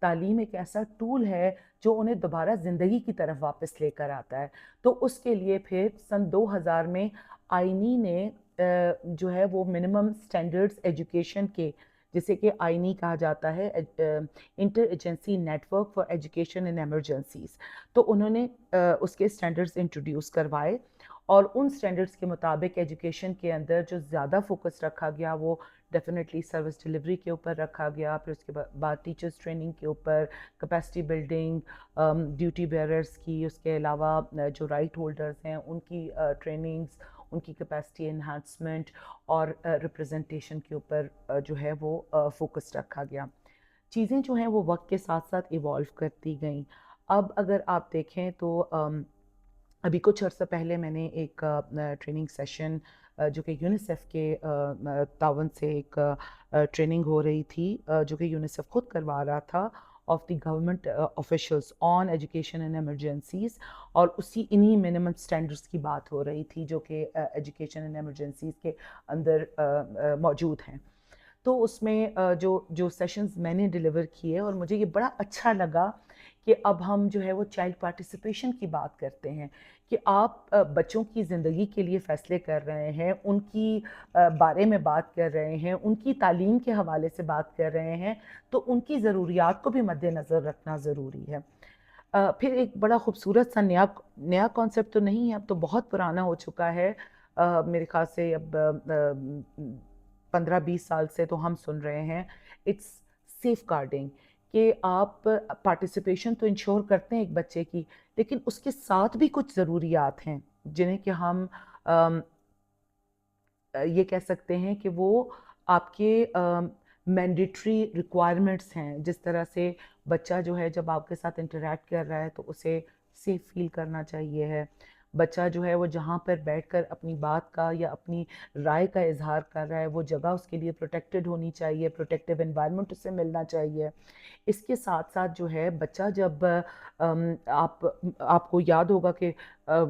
تعلیم ایک ایسا ٹول ہے جو انہیں دوبارہ زندگی کی طرف واپس لے کر آتا ہے. تو اس کے لیے پھر سن 2000 میں آئینی نے جو ہے وہ منیمم سٹینڈرڈز ایجوکیشن کے، جسے کہ آئینی کہا جاتا ہے، inter agency network for education in emergencies, تو انہوں نے اس کے سٹینڈرڈز انٹروڈیوس کروائے، اور ان سٹینڈرڈز کے مطابق ایجوکیشن کے اندر جو زیادہ فوکس رکھا گیا وہ ڈیفینیٹلی سروس ڈلیوری کے اوپر رکھا گیا، پھر اس کے بعد ٹیچرز ٹریننگ کے اوپر، کیپیسٹی بلڈنگ، ڈیوٹی بیئررز کی، اس کے علاوہ جو رائٹ ہولڈرز ہیں ان کی ٹریننگز، ان کی کیپیسٹی انہانسمنٹ اور ریپرزنٹیشن کے اوپر جو ہے وہ فوکس رکھا گیا. چیزیں جو ہیں وہ وقت کے ساتھ ساتھ ایوالو کرتی گئیں. اب اگر آپ دیکھیں تو ابھی کچھ عرصہ پہلے میں نے ایک ٹریننگ سیشن جو کہ یونیسیف کے تعاون سے ایک ٹریننگ ہو رہی تھی جو کہ یونیسیف خود کروا رہا تھا of the government officials on education in emergencies, اور انہی منیمم سٹینڈرڈز کی بات ہو رہی تھی جو کہ ایجوکیشن ان ایمرجنسیز کے اندر موجود ہیں. تو اس میں جو سیشنز میں نے ڈیلیور کیے، اور مجھے یہ بڑا اچھا لگا کہ اب ہم جو ہے وہ چائلڈ پارٹیسپیشن کی بات کرتے ہیں، کہ آپ بچوں کی زندگی کے لیے فیصلے کر رہے ہیں، ان کی بارے میں بات کر رہے ہیں، ان کی تعلیم کے حوالے سے بات کر رہے ہیں، تو ان کی ضروریات کو بھی مد نظر رکھنا ضروری ہے. پھر ایک بڑا خوبصورت سا نیا کانسیپٹ تو نہیں ہے، اب تو بہت پرانا ہو چکا ہے، میرے خیال سے اب 15-20 سال سے تو ہم سن رہے ہیں، اٹس سیف گارڈنگ، کہ آپ پارٹیسپیشن تو انشور کرتے ہیں ایک بچے کی، لیکن اس کے ساتھ بھی کچھ ضروریات ہیں جنہیں کہ ہم یہ کہہ سکتے ہیں کہ وہ آپ کے مینڈیٹری ریکوائرمنٹس ہیں. جس طرح سے بچہ جو ہے جب آپ کے ساتھ انٹریکٹ کر رہا ہے تو اسے سیف فیل کرنا چاہیے ہے. بچہ جو ہے وہ جہاں پر بیٹھ کر اپنی بات کا یا اپنی رائے کا اظہار کر رہا ہے وہ جگہ اس کے لیے پروٹیکٹڈ ہونی چاہیے، پروٹیکٹیو انوائرمنٹ اسے ملنا چاہیے. اس کے ساتھ ساتھ جو ہے بچہ جب آپ کو یاد ہوگا کہ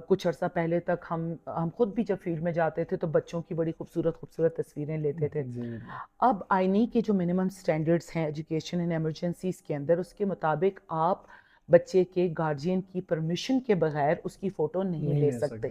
کچھ عرصہ پہلے تک ہم خود بھی جب فیلڈ میں جاتے تھے تو بچوں کی بڑی خوبصورت تصویریں لیتے تھے. اب آئینی کے جو منیمم سٹینڈرڈز ہیں ایجوکیشن ان ایمرجنسیز کے اندر، اس کے مطابق آپ بچے کے گارجین کی پرمیشن کے بغیر اس کی فوٹو نہیں لے سکتے.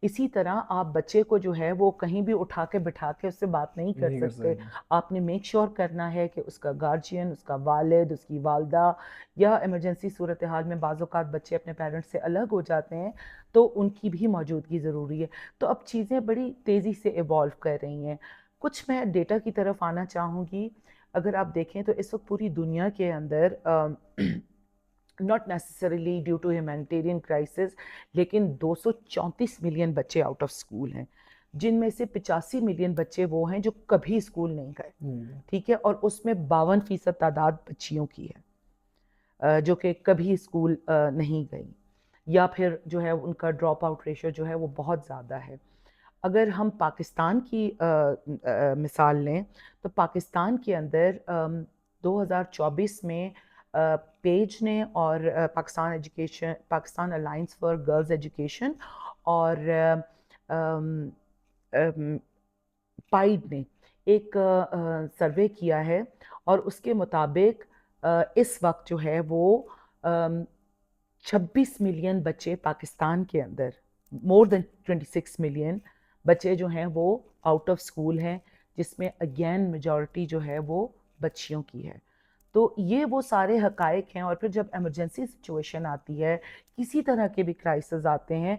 اسی طرح آپ بچے کو جو ہے وہ کہیں بھی اٹھا کے بٹھا کے اس سے بات نہیں کر سکتے. آپ نے میک شور کرنا ہے کہ اس کا گارجین، اس کا والد، اس کی والدہ، یا ایمرجنسی صورتحال میں بعض اوقات بچے اپنے پیرنٹس سے الگ ہو جاتے ہیں تو ان کی بھی موجودگی ضروری ہے. تو اب چیزیں بڑی تیزی سے ایوالو کر رہی ہیں. کچھ میں ڈیٹا کی طرف آنا چاہوں گی. اگر آپ دیکھیں تو اس وقت پوری دنیا کے اندر not necessarily due to humanitarian crisis لیکن 234 ملین بچے آؤٹ آف اسکول ہیں، جن میں سے 85 ملین بچے وہ ہیں جو کبھی اسکول نہیں گئے. ٹھیک ہے، اور اس میں 52% تعداد بچیوں کی ہے جو کہ کبھی اسکول نہیں گئی، یا پھر جو ہے ان کا ڈراپ آؤٹ ریشو جو ہے وہ بہت زیادہ ہے. اگر ہم پاکستان کی مثال لیں تو پاکستان کے اندر 2024 میں پیج نے اور Pakistan alliance for girls education اور پائیڈ نے ایک سروے کیا ہے، اور اس کے مطابق اس وقت جو ہے وہ 26 ملین بچے پاکستان کے اندر، مور دین 26 ملین بچے جو ہیں وہ آؤٹ آف اسکول ہیں، جس میں اگین میجورٹی جو ہے وہ بچیوں کی ہے. تو یہ وہ سارے حقائق ہیں. اور پھر جب ایمرجنسی سچویشن آتی ہے، کسی طرح کے بھی کرائسس آتے ہیں،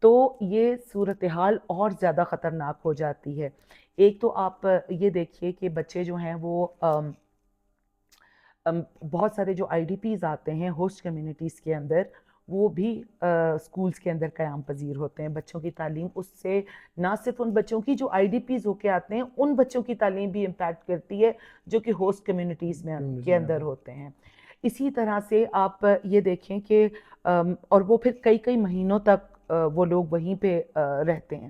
تو یہ صورتحال اور زیادہ خطرناک ہو جاتی ہے. ایک تو آپ یہ دیکھیے کہ بچے جو ہیں وہ بہت سارے جو آئی ڈی پیز آتے ہیں ہوسٹ کمیونٹیز کے اندر، وہ بھی اسکولز کے اندر قیام پذیر ہوتے ہیں. بچوں کی تعلیم اس سے نہ صرف ان بچوں کی جو آئی ڈی پیز ہو کے آتے ہیں، ان بچوں کی تعلیم بھی امپیکٹ کرتی ہے جو کہ ہوسٹ کمیونٹیز میں کے اندر ہوتے ہیں. اسی طرح سے آپ یہ دیکھیں کہ اور وہ پھر کئی مہینوں تک وہ لوگ وہیں پہ رہتے ہیں.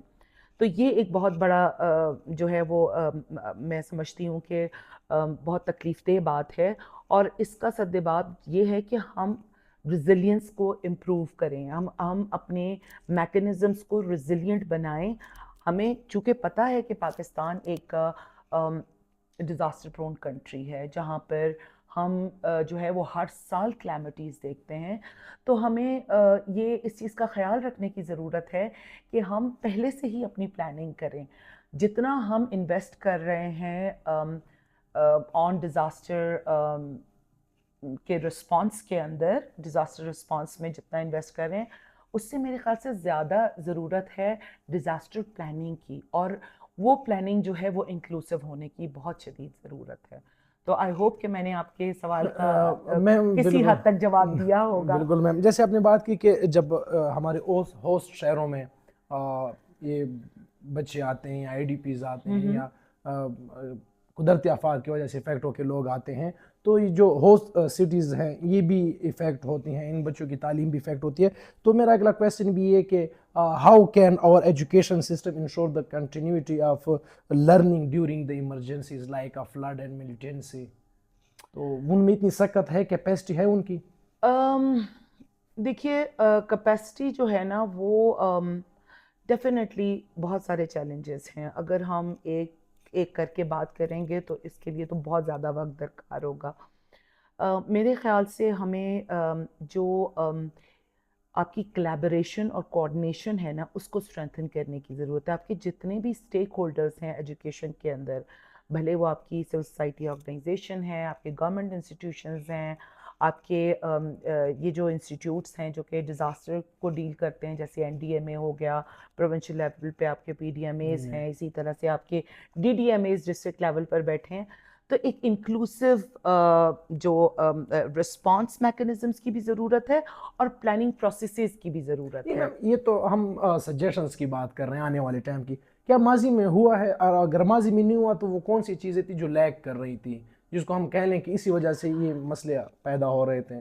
تو یہ ایک بہت بڑا جو ہے وہ میں سمجھتی ہوں کہ بہت تکلیف دہ بات ہے. اور اس کا سدباب یہ ہے کہ ہم ریزیلینس کو امپروو کریں، ہم اپنے میکنزمز کو ریزیلینٹ بنائیں. ہمیں چونکہ پتہ ہے کہ پاکستان ایک ڈیزاسٹر پرون کنٹری ہے، جہاں پر ہم جو ہے وہ ہر سال کلیمٹیز دیکھتے ہیں. تو ہمیں یہ اس چیز کا خیال رکھنے کی ضرورت ہے کہ ہم پہلے سے ہی اپنی پلاننگ کریں. جتنا ہم انویسٹ کر رہے ہیں آن ڈیزاسٹر کے رسپانس کے اندر، ڈیزاسٹر رسپانس میں جتنا انویسٹ کر رہے ہیں، اس سے میرے خیال سے زیادہ ضرورت ہے ڈیزاسٹر پلاننگ کی، اور وہ پلاننگ جو ہے وہ انکلوسیو ہونے کی بہت شدید ضرورت ہے. تو آئی ہوپ کہ میں نے آپ کے سوال کا میں کسی حد تک جواب دیا ہوگا. بالکل میم، جیسے آپ نے بات کی کہ جب ہمارے ہوسٹ شہروں میں یہ بچے آتے ہیں، آئی ڈی پیز آتے ہیں، یا قدرتی آفات کی وجہ سے افیکٹ ہو کے لوگ آتے ہیں، تو یہ جو ہوسٹ سٹیز ہیں یہ بھی افیکٹ ہوتی ہیں، ان بچوں کی تعلیم بھی افیکٹ ہوتی ہے. تو میرا اگلا کویسچن بھی یہ کہ how can our education system ensure the continuity of learning during the emergencies like a flood and militancy. تو ان میں اتنی سخت ہے، کیپیسٹی ہے ان کی؟ دیکھیے کیپیسٹی جو ہے نا وہ ڈیفینیٹلی بہت سارے چیلنجز ہیں. اگر ہم ایک ایک کر کے بات کریں گے تو اس کے لیے تو بہت زیادہ وقت درکار ہوگا. میرے خیال سے ہمیں جو آپ کی کلیبریشن اور کوآرڈینیشن ہے نا، اس کو اسٹرینتھن کرنے کی ضرورت ہے. آپ کے جتنے بھی اسٹیک ہولڈرز ہیں ایجوکیشن کے اندر، بھلے وہ آپ کی سول سوسائٹی آرگنائزیشن ہے، آپ کے گورنمنٹ انسٹیٹیوشنز ہیں، آپ کے یہ جو انسٹیٹیوٹس ہیں جو کہ ڈیزاسٹر کو ڈیل کرتے ہیں، جیسے این ڈی ایم اے ہو گیا، پروونشل لیول پہ آپ کے پی ڈی ایم ایز ہیں، اسی طرح سے آپ کے D D Ms district level پر بیٹھے ہیں. تو ایک انکلوسیو جو رسپانس میکنزمس کی بھی ضرورت ہے اور پلاننگ پروسیسز کی بھی ضرورت ہے. یہ تو ہم سجیشنز کی بات کر رہے ہیں آنے والے ٹائم کی. کیا ماضی میں ہوا ہے، اور اگر ماضی میں نہیں ہوا تو وہ کون سی چیزیں تھی جو لیگ کر رہی تھی، جس کو ہم کہہ لیں کہ اسی وجہ سے یہ مسئلے پیدا ہو رہے تھے؟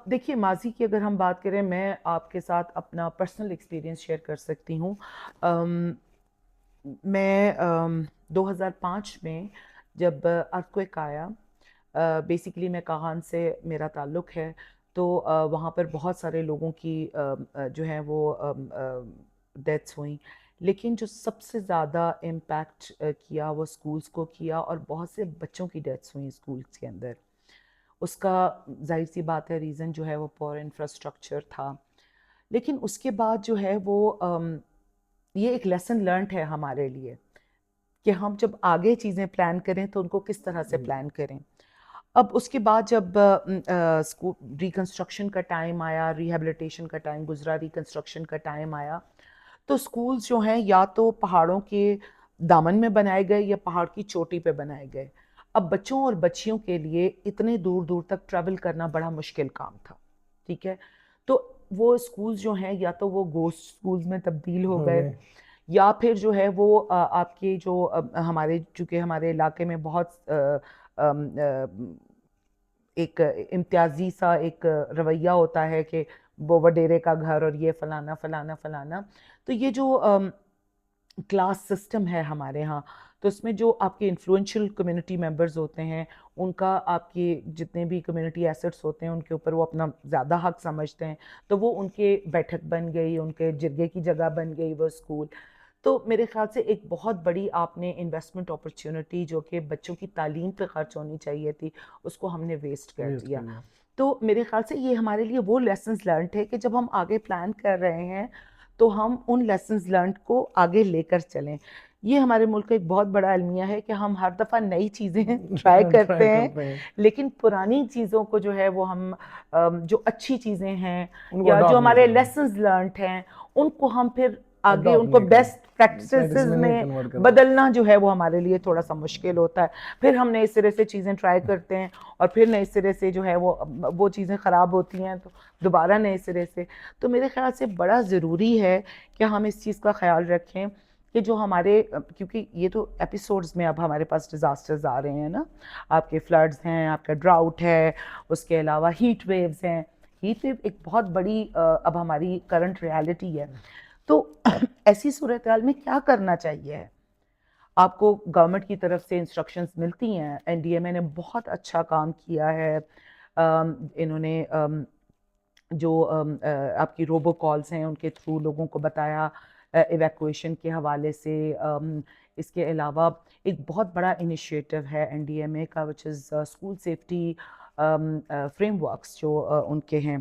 دیکھیے ماضی کی اگر ہم بات کریں، میں آپ کے ساتھ اپنا پرسنل ایکسپیرینس شیئر کر سکتی ہوں. میں 2005 میں جب ارتھکویک آیا، بیسیکلی میں کاغان سے میرا تعلق ہے، تو وہاں پر بہت سارے لوگوں کی جو ہیں وہ ڈیتھس ہوئیں. لیکن جو سب سے زیادہ امپیکٹ کیا وہ اسکولس کو کیا، اور بہت سے بچوں کی ڈیتھس ہوئیں اسکولس کے اندر. اس کا ظاہر سی بات ہے ریزن جو ہے وہ پور انفراسٹرکچر تھا. لیکن اس کے بعد جو ہے وہ یہ ایک لیسن لرنڈ ہے ہمارے لیے کہ ہم جب آگے چیزیں پلان کریں تو ان کو کس طرح سے پلان کریں. اب اس کے بعد جب ریکنسٹرکشن کا ٹائم آیا، ریہیبلیٹیشن کا ٹائم گزرا، ریکنسٹرکشن کا ٹائم آیا، تو اسکولز جو ہیں یا تو پہاڑوں کے دامن میں بنائے گئے یا پہاڑ کی چوٹی پہ بنائے گئے. اب بچوں اور بچیوں کے لیے اتنے دور دور تک ٹریول کرنا بڑا مشکل کام تھا. ٹھیک ہے، تو وہ اسکولز جو ہیں یا تو وہ گوسٹ اسکولز میں تبدیل ہو گئے، یا پھر جو ہے وہ آپ کے جو ہمارے چونکہ ہمارے علاقے میں بہت ایک امتیازی سا ایک رویہ ہوتا ہے کہ وہ وڈیرے کا گھر اور یہ فلانا فلانا فلانا. تو یہ جو کلاس سسٹم ہے ہمارے ہاں، تو اس میں جو آپ کے انفلوئنشل کمیونٹی ممبرز ہوتے ہیں، ان کا آپ کے جتنے بھی کمیونٹی ایسٹس ہوتے ہیں ان کے اوپر وہ اپنا زیادہ حق سمجھتے ہیں. تو وہ ان کے بیٹھک بن گئی، ان کے جرگے کی جگہ بن گئی وہ اسکول. تو میرے خیال سے ایک بہت بڑی آپ نے انویسٹمنٹ اپرچونٹی جو کہ بچوں کی تعلیم پہ خرچ ہونی چاہیے تھی، اس کو ہم نے ویسٹ کر دیا. تو میرے خیال سے یہ ہمارے لیے وہ لیسنز لرنڈ ہے کہ جب ہم آگے پلان کر رہے ہیں تو ہم ان لیسنز لرنڈ کو آگے لے کر چلیں. یہ ہمارے ملک کا ایک بہت بڑا المیہ ہے کہ ہم ہر دفعہ نئی چیزیں ٹرائی کرتے ہیں، لیکن پرانی چیزوں کو جو ہے وہ ہم جو اچھی چیزیں ہیں یا جو ہمارے لیسنز لرنڈ ہیں ان کو ہم پھر آگے ان کو بیسٹ پریکٹسز میں بدلنا جو ہے وہ ہمارے لیے تھوڑا سا مشکل ہوتا ہے. پھر ہم نئے سرے سے چیزیں ٹرائی کرتے ہیں اور پھر نئے سرے سے جو ہے وہ چیزیں خراب ہوتی ہیں تو دوبارہ نئے سرے سے. تو میرے خیال سے بڑا ضروری ہے کہ ہم اس چیز کا خیال رکھیں کہ جو ہمارے، کیونکہ یہ تو ایپیسوڈز میں اب ہمارے پاس ڈیزاسٹرز آ رہے ہیں نا، آپ کے فلڈز ہیں، آپ کا ڈراؤٹ ہے، اس کے علاوہ ہیٹ ویوز ہیں. ہیٹ ویو ایک بہت بڑی اب ہماری کرنٹ ریالٹی ہے. تو ایسی صورتحال میں کیا کرنا چاہیے ہے؟ آپ کو گورنمنٹ کی طرف سے انسٹرکشنز ملتی ہیں. این ڈی ایم اے نے بہت اچھا کام کیا ہے. انہوں نے جو آپ کی روبو کالز ہیں ان کے تھرو لوگوں کو بتایا ایویکویشن کے حوالے سے. اس کے علاوہ ایک بہت بڑا انیشیٹو ہے NDMA کا which is school safety frameworks جو ان کے ہیں,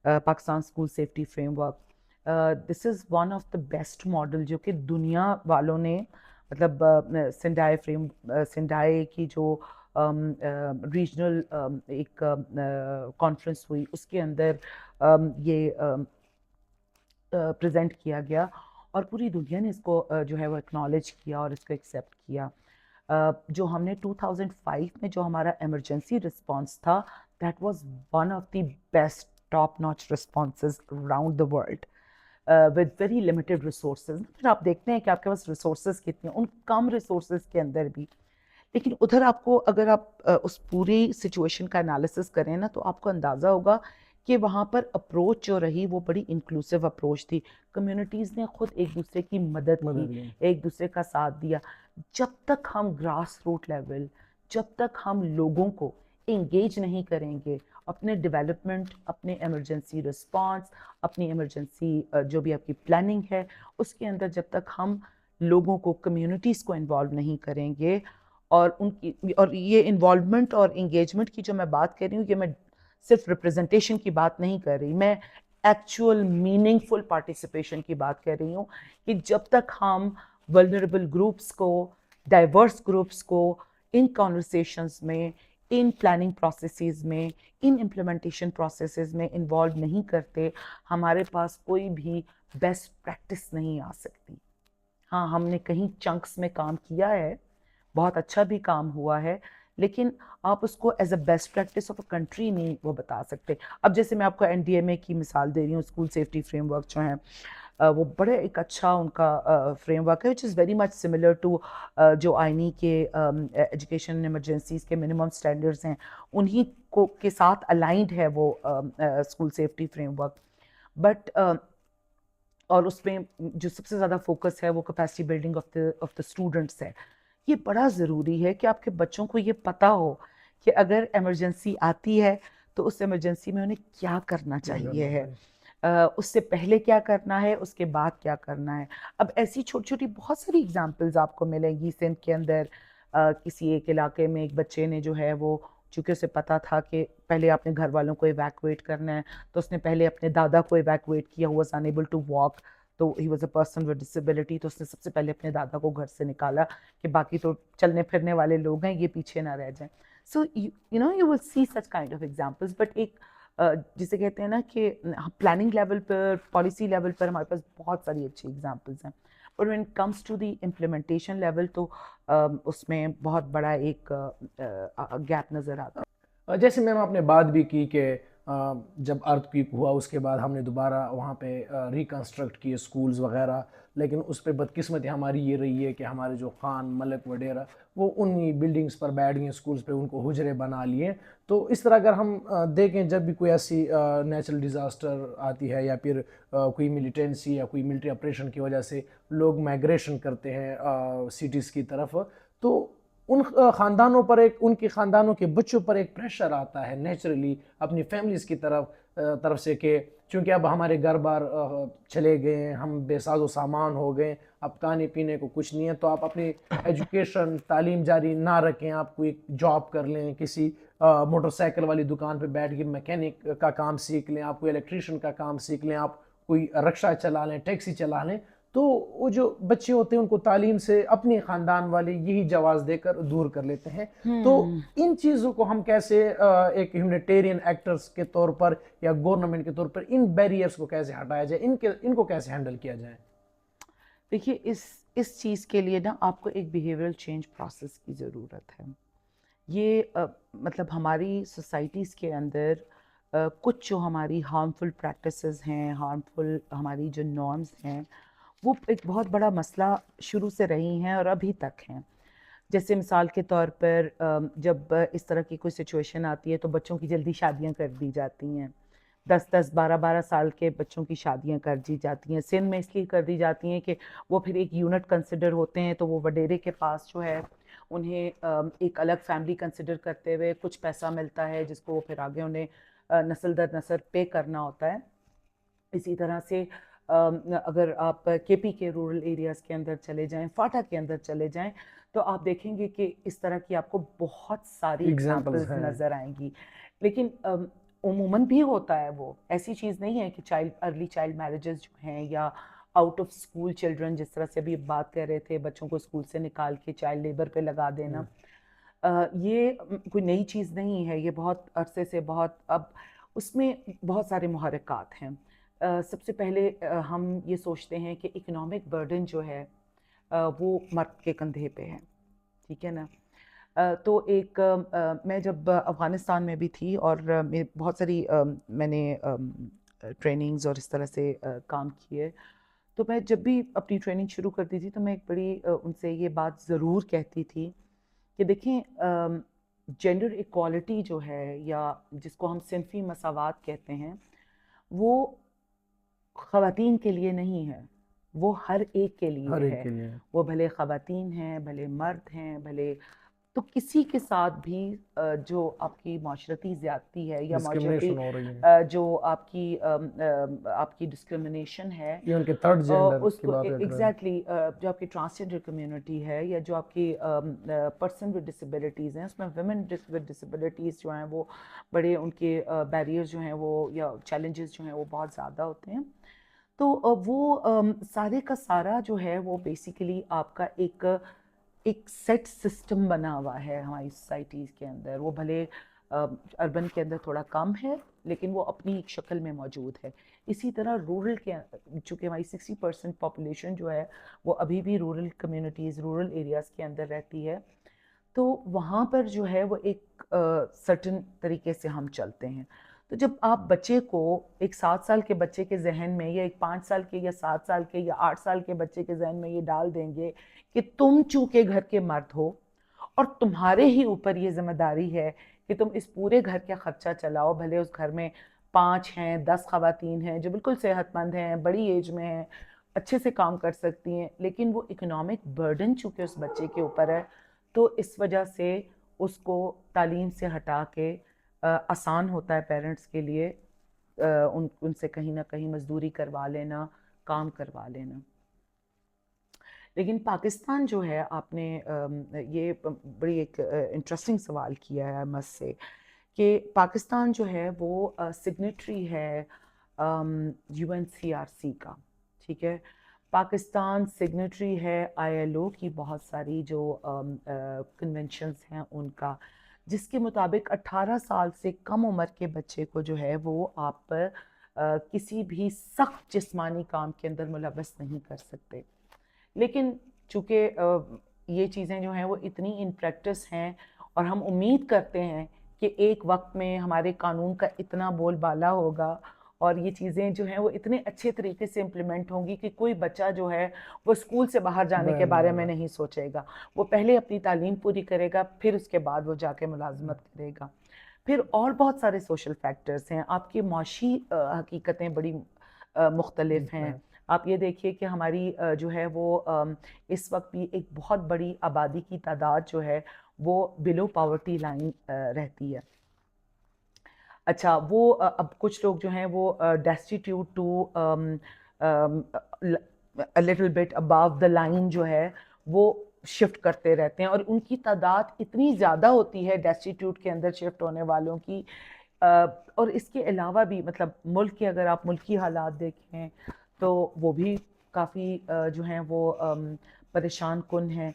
Pakistan school safety framework. This is one of the best model جو کہ دنیا والوں نے, مطلب سندائے کی جو ریجنل ایک کانفرنس ہوئی اس کے اندر یہ پریزنٹ کیا گیا اور پوری دنیا نے اس کو جو ہے وہ اکنالج کیا اور اس کو ایکسیپٹ کیا. جو ہم نے 2005 میں جو ہمارا ایمرجنسی رسپانس تھا, that was one of the best top notch responses around the world with very limited resources. پھر آپ دیکھتے ہیں کہ آپ کے پاس ریسورسز کتنے ہیں, ان کم ریسورسز کے اندر بھی, لیکن ادھر آپ کو اگر آپ اس پوری سچویشن کا انالیسس کریں نا تو آپ کو اندازہ ہوگا کہ وہاں پر اپروچ جو رہی وہ بڑی انکلوسیو اپروچ تھی. کمیونٹیز نے خود ایک دوسرے کی مدد کی, ایک دوسرے کا ساتھ دیا. جب تک ہم گراس روٹ لیول, جب تک ہم لوگوں کو انگیج نہیں کریں گے اپنے ڈیولپمنٹ, اپنے ایمرجنسی رسپانس, اپنی ایمرجنسی جو بھی آپ کی پلاننگ ہے اس کے اندر, جب تک ہم لوگوں کو, کمیونٹیز کو انوالو نہیں کریں گے, اور ان کی, اور یہ انوالومنٹ اور انگیجمنٹ کی جو میں بات کر رہی ہوں, یہ میں صرف ریپرزنٹیشن کی بات نہیں کر رہی, میں ایکچوئل میننگ فل پارٹیسپیشن کی بات کر رہی ہوں, کہ جب تک ہم ولنریبل گروپس کو, ڈائیورس گروپس کو ان کانورسیشنز میں, ان پلاننگ پروسیسز میں, ان امپلیمنٹیشن پروسیسز میں انوالو نہیں کرتے, ہمارے پاس کوئی بھی بیسٹ پریکٹس نہیں آ سکتی. ہاں, ہم نے کہیں چنکس میں کام کیا ہے, بہت اچھا بھی کام ہوا ہے, لیکن آپ اس کو as a best practice of a country نہیں وہ بتا سکتے. اب جیسے میں آپ کو NDMA کی مثال دے رہی ہوں, اسکول سیفٹی فریم ورک جو ہیں وہ بڑے ایک اچھا ان کا فریم ورک ہے, which is very much similar to جو آئینی کے ایجوکیشن ایمرجنسیز کے منیمم اسٹینڈرڈز ہیں, انہی کو کے ساتھ الائنڈ ہے وہ school safety framework. But اور اس میں جو سب سے زیادہ فوکس ہے وہ capacity building of the students ہے. یہ بڑا ضروری ہے کہ آپ کے بچوں کو یہ پتہ ہو کہ اگر ایمرجنسی آتی ہے تو اس ایمرجنسی میں انہیں کیا کرنا چاہیے ہے, اس سے پہلے کیا کرنا ہے, اس کے بعد کیا کرنا ہے. اب ایسی چھوٹی چھوٹی بہت ساری ایگزامپلز آپ کو ملیں گی. سندھ کے اندر کسی ایک علاقے میں ایک بچے نے جو ہے وہ, چونکہ اسے پتا تھا کہ پہلے آپ نے گھر والوں کو ایویکویٹ کرنا ہے, تو اس نے پہلے اپنے دادا کو ایویکویٹ کیا. Who was unable to walk, تو he was a person with disability, تو اس نے سب سے پہلے اپنے دادا کو گھر سے نکالا کہ باقی تو چلنے پھرنے والے لوگ ہیں, یہ پیچھے نہ رہ جائیں. So you will see such kind of examples. But ایک جسے کہتے ہیں نا کہ پلاننگ لیول پر, پالیسی لیول پر ہمارے پاس بہت ساری اچھی ایگزامپلس ہیں, but when it comes to the implementation level تو اس میں بہت بڑا ایک گیپ نظر آتا ہے. جیسے میم آپ نے بات بھی کی کہ جب ارتھ کویک ہوا اس کے بعد ہم نے دوبارہ وہاں پہ ریکنسٹرکٹ کیے اسکولز وغیرہ, لیکن اس پہ بدقسمتی ہماری یہ رہی ہے کہ ہمارے جو خان ملک وغیرہ وہ انہی بلڈنگز پر بیٹھ گئے, اسکولز پہ ان کو حجرے بنا لیے. تو اس طرح اگر ہم دیکھیں, جب بھی کوئی ایسی نیچرل ڈیزاسٹر آتی ہے یا پھر کوئی ملیٹنسی یا کوئی ملٹری آپریشن کی وجہ سے لوگ مائگریشن کرتے ہیں سٹیز کی طرف, تو ان خاندانوں پر ان کے خاندانوں کے بچوں پر ایک پریشر آتا ہے نیچرلی اپنی فیملیز کی طرف سے, کہ چونکہ اب ہمارے گھر بار چلے گئے ہیں, ہم بے ساز و سامان ہو گئے, اب کھانے پینے کو کچھ نہیں ہے, تو آپ اپنی ایجوکیشن تعلیم جاری نہ رکھیں, آپ کوئی جاب کر لیں, کسی موٹر سائیکل والی دکان پہ بیٹھ کے میکینک کا کام سیکھ لیں, آپ کوئی الیکٹریشین کا کام سیکھ لیں, آپ کوئی رکشہ چلا لیں, ٹیکسی چلا لیں. تو وہ جو بچے ہوتے ہیں ان کو تعلیم سے اپنے خاندان والے یہی جواز دے کر دور کر لیتے ہیں. تو ان چیزوں کو ہم کیسے ایک ہیومینیٹیرین ایکٹرز کے طور پر یا گورنمنٹ کے طور پر ان بیریئرز کو کیسے ہٹایا جائے, ان کو کیسے ہینڈل کیا جائے؟ دیکھیے, اس چیز کے لیے نا آپ کو ایک بیہیویئرل چینج پروسیس کی ضرورت ہے. یہ مطلب ہماری سوسائٹیز کے اندر کچھ جو ہماری ہارمفل پریکٹسز ہیں, ہارمفل ہماری جو نارمز ہیں, وہ ایک بہت بڑا مسئلہ شروع سے رہی ہیں اور ابھی تک ہیں. جیسے مثال کے طور پر جب اس طرح کی کوئی سچویشن آتی ہے تو بچوں کی جلدی شادیاں کر دی جاتی ہیں, 10-10 12-12 سال کے بچوں کی شادیاں کر دی جاتی ہیں. سندھ میں اس لیے کر دی جاتی ہیں کہ وہ پھر ایک یونٹ کنسیڈر ہوتے ہیں, تو وہ وڈیرے کے پاس جو ہے انہیں ایک الگ فیملی کنسیڈر کرتے ہوئے کچھ پیسہ ملتا ہے جس کو پھر آگے انہیں نسل در نسل پے کرنا ہوتا ہے. اسی طرح سے اگر آپ کے پی کے رورل ایریاز کے اندر چلے جائیں، فاٹا کے اندر چلے جائیں، تو آپ دیکھیں گے کہ اس طرح کی آپ کو بہت ساری ایگزامپلز ایگزامپلز ہیں. نظر آئیں گی. لیکن عموماً بھی ہوتا ہے، وہ ایسی چیز نہیں ہے کہ ارلی چائلڈ میرجز جو ہیں یا آؤٹ آف اسکول چلڈرن، جس طرح سے ابھی بات کر رہے تھے، بچوں کو اسکول سے نکال کے چائلڈ لیبر پہ لگا دینا، یہ کوئی نئی چیز نہیں ہے. یہ بہت عرصے سے اب اس میں بہت سارے محرکات ہیں. سب سے پہلے ہم یہ سوچتے ہیں کہ اکنامک برڈن جو ہے وہ مرد کے کندھے پہ ہے، ٹھیک ہے نا. تو ایک میں جب افغانستان میں بھی تھی اور بہت ساری میں نے ٹریننگز اور اس طرح سے کام کیے، تو میں جب بھی اپنی ٹریننگ شروع کرتی تھی تو میں ایک بڑی ان سے یہ بات ضرور کہتی تھی کہ دیکھیں، جینڈر ایکوالٹی جو ہے یا جس کو ہم صنفی مساوات کہتے ہیں، وہ خواتین کے لیے نہیں ہے، وہ ہر ایک کے لیے ہر ایک ہے. کے لیے وہ بھلے خواتین ہیں، بھلے مرد ہیں، بھلے تو کسی کے ساتھ بھی جو آپ کی معاشرتی زیادتی ہے یا معاشرتی ڈسکرمنیشن ہو رہی ہے. جو آپ کی ڈسکرمنیشن ہے، ایون کہ تھرڈ جینڈر اس کی کو بات کر رہے ہیں. ایگزیکٹلی جو آپ کی ٹرانسجنڈر کمیونٹی ہے یا جو آپ کی پرسن ود ڈسیبلٹیز ہیں، اس میں ویمن ود ڈسیبلٹیز جو ہیں وہ بڑے ان کے بیریئر جو ہیں وہ یا چیلنجز جو ہیں وہ بہت زیادہ ہوتے ہیں. تو وہ سارے کا سارا جو ہے وہ بیسیکلی آپ کا ایک سیٹ سسٹم بنا ہوا ہے ہماری سوسائٹیز کے اندر. وہ بھلے اربن کے اندر تھوڑا کم ہے لیکن وہ اپنی ایک شکل میں موجود ہے. اسی طرح رورل کے، چونکہ ہماری 60% پاپولیشن جو ہے وہ ابھی بھی رورل کمیونٹیز، رورل ایریاز کے اندر رہتی ہے، تو وہاں پر جو ہے وہ ایک سرٹن طریقے سے ہم چلتے ہیں. تو جب آپ بچے کو ایک 7 سال کے بچے کے ذہن میں یا ایک 5 سال کے یا 7 سال کے یا 8 سال کے بچے کے ذہن میں یہ ڈال دیں گے کہ تم چونکہ گھر کے مرد ہو اور تمہارے ہی اوپر یہ ذمہ داری ہے کہ تم اس پورے گھر کا خرچہ چلاؤ، بھلے اس گھر میں 5 ہیں، 10 خواتین ہیں جو بالکل صحت مند ہیں، بڑی ایج میں ہیں، اچھے سے کام کر سکتی ہیں، لیکن وہ اکنامک برڈن چونکہ اس بچے کے اوپر ہے، تو اس وجہ سے اس کو تعلیم سے ہٹا کے آسان ہوتا ہے پیرنٹس کے لیے ان سے کہیں نہ کہیں مزدوری کروا لینا، کام کروا لینا. لیکن پاکستان جو ہے، آپ نے یہ بڑی ایک انٹرسٹنگ سوال کیا ہے مجھ سے کہ پاکستان جو ہے وہ سگنیٹری ہے UNCRC کا، ٹھیک ہے. پاکستان سگنیٹری ہے ILO کی بہت ساری جو کنونشنز ہیں ان کا، جس کے مطابق 18 سال سے کم عمر کے بچے کو جو ہے وہ آپ کسی بھی سخت جسمانی کام کے اندر ملوث نہیں کر سکتے. لیکن چونکہ یہ چیزیں جو ہیں وہ اتنی ان پریکٹس ہیں اور ہم امید کرتے ہیں کہ ایک وقت میں ہمارے قانون کا اتنا بول بالا ہوگا اور یہ چیزیں جو ہیں وہ اتنے اچھے طریقے سے امپلیمنٹ ہوں گی کہ کوئی بچہ جو ہے وہ اسکول سے باہر جانے کے بارے میں نہیں سوچے گا. وہ پہلے اپنی تعلیم پوری کرے گا، پھر اس کے بعد وہ جا کے ملازمت کرے گا. پھر اور بہت سارے سوشل فیکٹرز ہیں، آپ کی معاشی حقیقتیں بڑی مختلف ہیں. آپ یہ دیکھیے کہ ہماری جو ہے وہ اس وقت بھی ایک بہت بڑی آبادی کی تعداد جو ہے وہ بلو پاورٹی لائن رہتی ہے. اچھا، وہ اب کچھ لوگ جو ہیں وہ destitute to little bit above the line جو ہے وہ شفٹ کرتے رہتے ہیں، اور ان کی تعداد اتنی زیادہ ہوتی ہے ڈیسٹیٹیوٹ کے اندر شفٹ ہونے والوں کی. اور اس کے علاوہ بھی مطلب ملک کے اگر آپ ملکی حالات دیکھیں تو وہ بھی کافی جو ہیں وہ پریشان کن ہیں.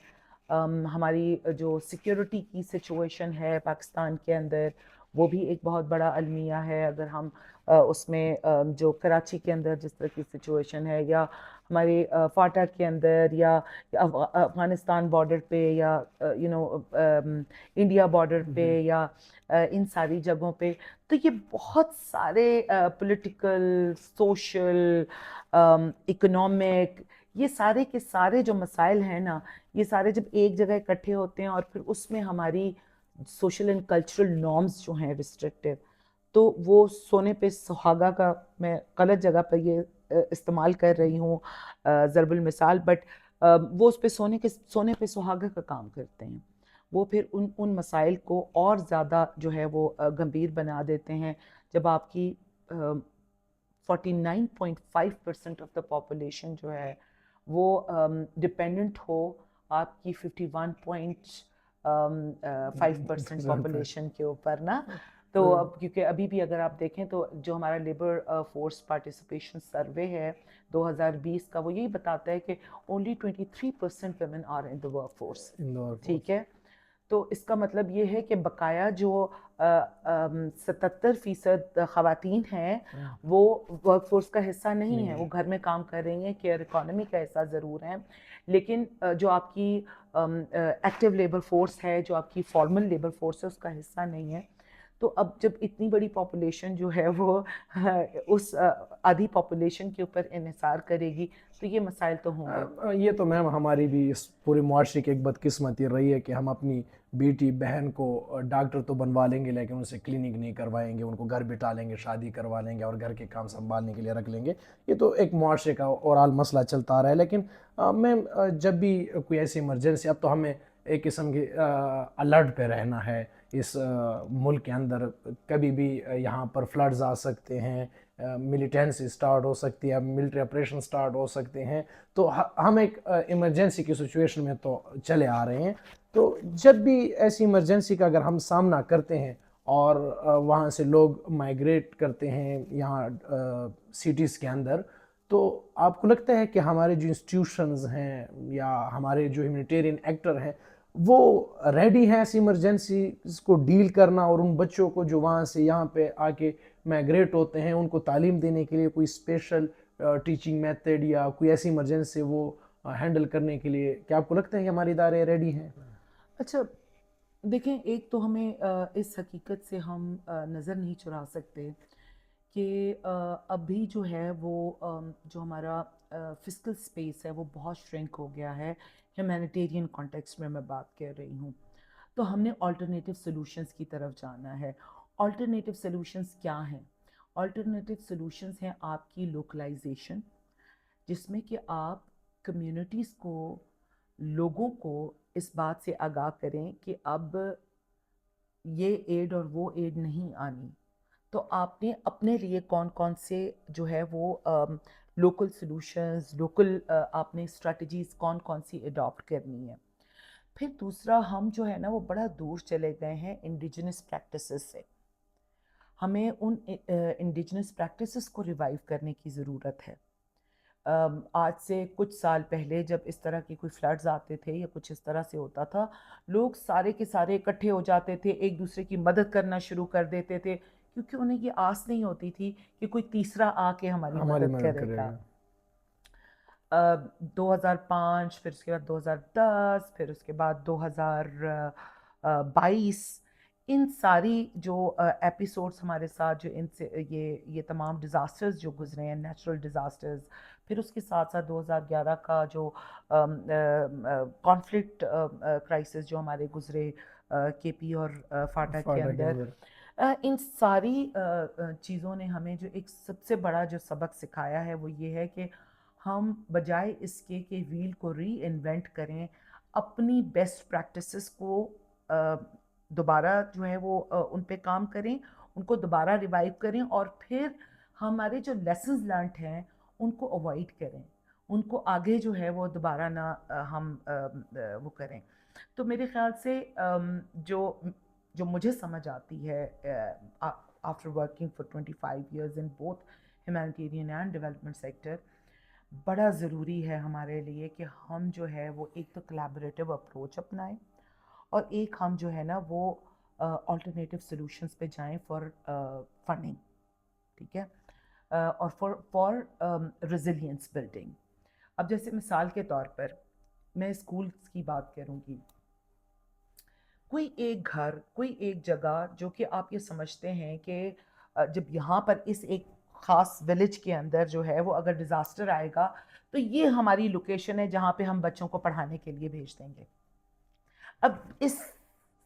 ہماری جو سیکیورٹی کی سچویشن ہے پاکستان کے اندر وہ بھی ایک بہت بڑا المیہ ہے. اگر ہم اس میں جو کراچی کے اندر جس طرح کی سچویشن ہے، یا ہمارے فاٹا کے اندر، یا افغانستان بارڈر پہ، یا انڈیا بارڈر پہ، یا ان ساری جگہوں پہ، تو یہ بہت سارے پولیٹیکل، سوشل، اکنامک، یہ سارے کے سارے جو مسائل ہیں نا، یہ سارے جب ایک جگہ اکٹھے ہوتے ہیں اور پھر اس میں ہماری سوشل اینڈ کلچرل نارمز جو ہیں ریسٹرکٹیو، تو وہ سونے پہ سہاگا کا میں غلط جگہ پر یہ استعمال کر رہی ہوں ضرب المثال، بٹ وہ اس پہ سونے پہ سہاگا کا کام کرتے ہیں. وہ پھر ان مسائل کو اور زیادہ جو ہے وہ گمبھیر بنا دیتے ہیں. جب آپ کی 49.5% آف دا پاپولیشن جو ہے وہ ڈپینڈنٹ ہو آپ کی 51.5% پاپولیشن کے اوپر نا. تو اب کیونکہ ابھی بھی اگر آپ دیکھیں تو جو ہمارا لیبر فورس پارٹیسپیشن سروے ہے 2020 کا وہ یہی بتاتا ہے کہ only 23% women are in the workforce. ٹھیک ہے, تو اس کا مطلب یہ ہے کہ بقایا جو 77% خواتین ہیں وہ ورک فورس کا حصہ نہیں ہیں, وہ گھر میں کام کر رہی ہیں, کیئر اکانومی کا حصہ ضرور ہیں, لیکن جو آپ کی ایکٹیو لیبر فورس ہے, جو آپ کی فارمل لیبر فورس ہے, اس کا حصہ نہیں ہے. تو اب جب اتنی بڑی پاپولیشن جو ہے وہ اس آدھی پاپولیشن کے اوپر انحصار کرے گی تو یہ مسائل تو ہوں گے. یہ تو میم ہماری بھی اس پورے معاشرے کی ایک بدقسمتی رہی ہے کہ ہم اپنی بیٹی بہن کو ڈاکٹر تو بنوا لیں گے لیکن ان سے کلینک نہیں کروائیں گے, ان کو گھر بٹھا لیں گے, شادی کروا لیں گے اور گھر کے کام سنبھالنے کے لیے رکھ لیں گے. یہ تو ایک معاشرے کا اوورال مسئلہ چلتا آ رہا ہے. لیکن میم جب بھی کوئی ایسی ایمرجنسی, اب تو ہمیں ایک قسم کی الرٹ پہ رہنا ہے اس ملک کے اندر, کبھی بھی یہاں پر فلڈز آ سکتے ہیں, ملیٹنسی سٹارٹ ہو سکتی ہے, ملٹری آپریشن سٹارٹ ہو سکتے ہیں, تو ہم ایک ایمرجنسی کی سچویشن میں تو چلے آ رہے ہیں. تو جب بھی ایسی ایمرجنسی کا اگر ہم سامنا کرتے ہیں اور وہاں سے لوگ مائیگریٹ کرتے ہیں یہاں سٹیز کے اندر, تو آپ کو لگتا ہے کہ ہمارے جو انسٹیٹیوشنز ہیں یا ہمارے جو ہیومینیٹیرین ایکٹر ہیں وہ ریڈی ہیں ایسی ایمرجنسیز کو ڈیل کرنا, اور ان بچوں کو جو وہاں سے یہاں پہ آ کے مائیگریٹ ہوتے ہیں ان کو تعلیم دینے کے لیے کوئی اسپیشل ٹیچنگ میتھڈ یا کوئی ایسی ایمرجنسی وہ ہینڈل کرنے کے لیے, کیا آپ کو لگتا ہے کہ ہمارے ادارے ریڈی ہیں؟ اچھا دیکھیں, ایک تو ہمیں اس حقیقت سے ہم نظر نہیں چرا سکتے کہ ابھی جو ہے وہ جو ہمارا فزیکل سپیس ہے وہ بہت شرنک ہو گیا ہے. ہیومینیٹیرین کانٹیکسٹ میں بات کر رہی ہوں, تو ہم نے آلٹرنیٹیو سلوشنز کی طرف جانا ہے. آلٹرنیٹیو سلوشنز کیا ہیں؟ آلٹرنیٹیو سلوشنز ہیں آپ کی لوکلائزیشن, جس میں کہ آپ کمیونٹیز کو, لوگوں کو اس بات سے آگاہ کریں کہ اب یہ ایڈ اور وہ ایڈ نہیں آنی. تو آپ نے اپنے لیے کون کون سے جو ہے وہ لوکل سلوشنز, لوکل آپ نے اسٹریٹجیز کون کون سی اڈاپٹ کرنی ہے. پھر دوسرا, ہم جو ہے نا وہ بڑا دور چلے گئے ہیں انڈیجنس پریکٹسز سے. ہمیں ان انڈیجنس پریکٹسز کو ریوائیو کرنے کی ضرورت ہے. آج سے کچھ سال پہلے جب اس طرح کی کوئی فلڈز آتے تھے یا کچھ اس طرح سے ہوتا تھا, لوگ سارے کے سارے اکٹھے ہو جاتے تھے, ایک دوسرے کی مدد کرنا شروع کر دیتے تھے, کیونکہ انہیں یہ آس نہیں ہوتی تھی کہ کوئی تیسرا آ کے ہماری مدد کرے گا. 2005, پھر اس کے بعد 2010, پھر اس کے بعد 2022, ان ساری جو ایپیسوڈز ہمارے ساتھ جو ان سے یہ تمام ڈیزاسٹرز جو گزرے ہیں, نیچرل ڈیزاسٹرز, پھر اس کے ساتھ ساتھ 2011 کا جو کانفلکٹ کرائسس جو ہمارے گزرے کے پی اور فاٹا کے اندر, ان ساری چیزوں نے ہمیں جو ایک سب سے بڑا جو سبق سکھایا ہے وہ یہ ہے کہ ہم بجائے اس کے کہ ویل کو ری انوینٹ کریں, اپنی بیسٹ پریکٹسز کو دوبارہ جو ہے وہ ان پہ کام کریں, ان کو دوبارہ ریوائیو کریں, اور پھر ہمارے جو لیسنز لرنڈ ہیں ان کو اوائڈ کریں, ان کو آگے جو ہے وہ دوبارہ نہ ہم وہ کریں. تو میرے خیال سے جو مجھے سمجھ آتی ہے after working for 25 years in both humanitarian and development sector, بڑا ضروری ہے ہمارے لیے کہ ہم جو ہے وہ ایک تو کلیبریٹو اپروچ اپنائیں, اور ایک ہم جو ہے نا وہ آلٹرنیٹیو سلوشنز پہ جائیں فار فنڈنگ, ٹھیک ہے, اور فار ریزیلینس بلڈنگ. اب جیسے مثال کے طور پر میں اسکولس کی بات کروں گی, کوئی ایک گھر, کوئی ایک جگہ جو کہ آپ یہ سمجھتے ہیں کہ جب یہاں پر اس ایک خاص ولیج کے اندر جو ہے وہ اگر ڈیزاسٹر آئے گا تو یہ ہماری لوکیشن ہے جہاں پہ ہم بچوں کو پڑھانے کے لیے بھیج دیں گے. اب اس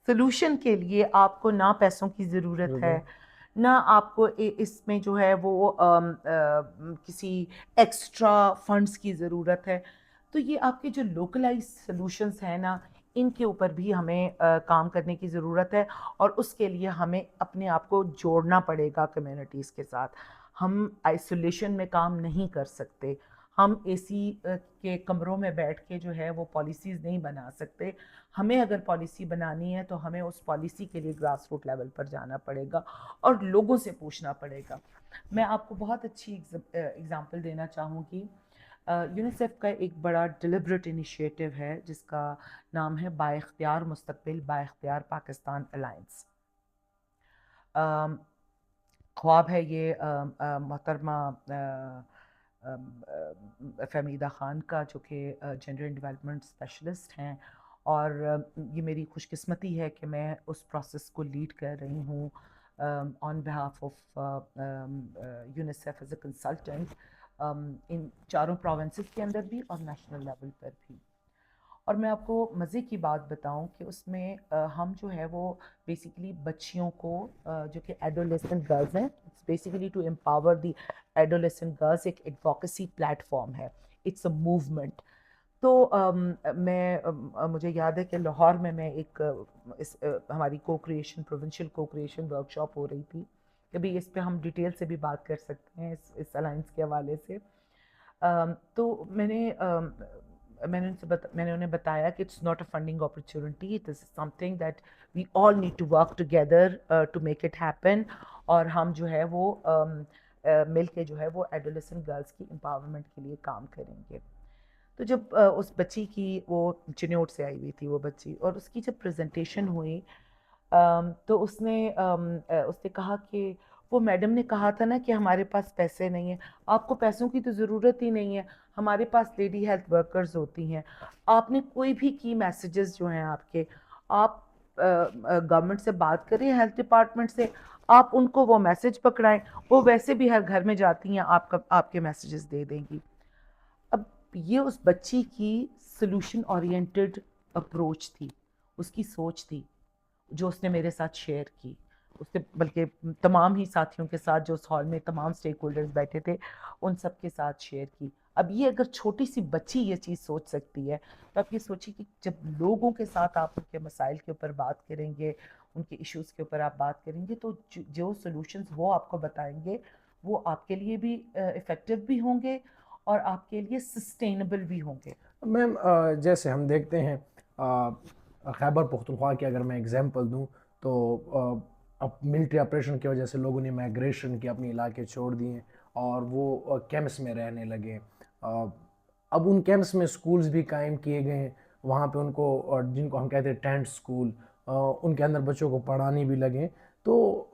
سلوشن کے لیے آپ کو نہ پیسوں کی ضرورت ہے, نہ آپ کو اس میں جو ہے وہ کسی ایکسٹرا فنڈز کی ضرورت ہے. تو یہ آپ کے جو لوکلائز سلوشنز ہیں نا, ان کے اوپر بھی ہمیں کام کرنے کی ضرورت ہے, اور اس کے لیے ہمیں اپنے آپ کو جوڑنا پڑے گا کمیونٹیز کے ساتھ. ہم آئسولیشن میں کام نہیں کر سکتے, ہم اے سی کے کمروں میں بیٹھ کے جو ہے وہ پالیسیز نہیں بنا سکتے. ہمیں اگر پالیسی بنانی ہے تو ہمیں اس پالیسی کے لیے گراس روٹ لیول پر جانا پڑے گا اور لوگوں سے پوچھنا پڑے گا. میں آپ کو بہت اچھی اگزامپل دینا چاہوں گی. یونیسیف کا ایک بڑا ڈیلیبریٹ انیشیٹو ہے جس کا نام ہے با اختیار مستقبل, با اختیار پاکستان الائنس. خواب ہے یہ محترمہ فہمیدہ خان کا, جو کہ جنڈر اینڈ ڈیولپمنٹ اسپیشلسٹ ہیں, اور یہ میری خوش قسمتی ہے کہ میں اس پروسیس کو لیڈ کر رہی ہوں on behalf of UNICEF as a consultant in 4 provinces کے اندر بھی اور نیشنل لیول پر بھی. اور میں آپ کو مزے کی بات بتاؤں کہ اس میں ہم جو ہے وہ بیسیکلی بچیوں کو جو کہ ایڈولیسنٹ گرلز ہیں, basically to empower the adolescent girls, ایک ایڈوکیسی پلیٹ فارم ہے, اٹس اے موومنٹ. تو مجھے یاد ہے کہ لاہور میں ایک ہماری کو کریشن پروونشل کو کریشن ورک شاپ ہو رہی تھی. کبھی اس پہ ہم ڈیٹیل سے بھی بات کر سکتے ہیں اس الائنس کے حوالے سے. تو میں نے انہیں بتایا کہ it's not a funding opportunity, it is something that we all need to work together to make it happen, اور ہم جو ہے وہ مل کے جو ہے وہ ایڈولیسنٹ گرلس کی امپاورمنٹ کے لیے کام کریں گے. تو جب اس بچی کی, وہ چنوٹ سے آئی ہوئی تھی وہ بچی, اور اس کی جب پریزنٹیشن ہوئی تو اس نے کہا کہ وہ میڈم نے کہا تھا نا کہ ہمارے پاس پیسے نہیں ہیں. آپ کو پیسوں کی تو ضرورت ہی نہیں ہے, ہمارے پاس لیڈی ہیلتھ ورکرز ہوتی ہیں. آپ نے کوئی بھی کی میسیجز جو ہیں آپ گورنمنٹ سے بات کریں, ہیلتھ ڈپارٹمنٹ سے, آپ ان کو وہ میسیج پکڑائیں, وہ ویسے بھی ہر گھر میں جاتی ہیں, آپ کے میسیجز دے دیں گی. اب یہ اس بچی کی سلوشن اورینٹڈ اپروچ تھی, اس کی سوچ تھی, جو اس نے میرے ساتھ شیئر کی. اس نے بلکہ تمام ہی ساتھیوں کے ساتھ, جو اس ہال میں تمام سٹیک ہولڈرز بیٹھے تھے, ان سب کے ساتھ شیئر کی. اب یہ اگر چھوٹی سی بچی یہ چیز سوچ سکتی ہے, تو آپ یہ سوچیے کہ جب لوگوں کے ساتھ آپ ان کے مسائل کے اوپر بات کریں گے, ان کے ایشوز کے اوپر آپ بات کریں گے, تو جو سولوشنز وہ آپ کو بتائیں گے وہ آپ کے لیے بھی افیکٹو بھی ہوں گے اور آپ کے لیے سسٹینیبل بھی ہوں گے. میم جیسے ہم دیکھتے ہیں خیبر پختونخوا کی اگر میں اگزامپل دوں تو اب ملٹری آپریشن کی وجہ سے لوگوں نے مائگریشن کی, اپنے علاقے چھوڑ دیے اور وہ کیمپس میں رہنے لگے. اب ان کیمپس میں سکولز بھی قائم کیے گئے ہیں, وہاں پہ ان کو جن کو ہم کہتے ہیں ٹینٹ سکول, ان کے اندر بچوں کو پڑھانے بھی لگیں. تو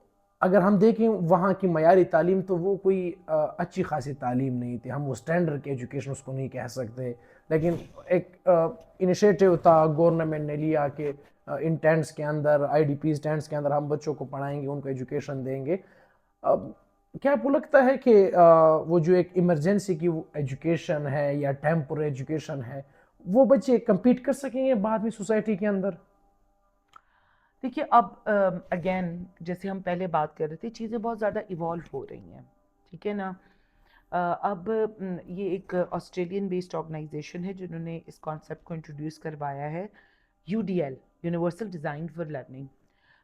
اگر ہم دیکھیں وہاں کی معیاری تعلیم تو وہ کوئی اچھی خاصی تعلیم نہیں تھی, ہم وہ اسٹینڈرڈ کی ایجوکیشن اس کو نہیں کہہ سکتے, لیکن ایک انیشیٹو تھا گورنمنٹ نے لیا کہ ان ٹینٹس کے اندر, آئی ڈی پیز ٹینٹس کے اندر ہم بچوں کو پڑھائیں گے, ان کو ایجوکیشن دیں گے. کیا آپ کو لگتا ہے کہ وہ جو ایک ایمرجنسی کی ایجوکیشن ہے یا ٹیمپر ایجوکیشن ہے, وہ بچے کمپیٹ کر سکیں گے بعد میں سوسائٹی کے اندر؟ دیکھیے اب اگین جیسے ہم پہلے بات کر رہے تھے, چیزیں بہت زیادہ ایوالو ہو رہی ہیں, ٹھیک ہے نا. اب یہ ایک آسٹریلین بیسڈ آرگنائزیشن ہے جنہوں نے اس کانسیپٹ کو انٹروڈیوس کروایا ہے, UDL universal design for learning,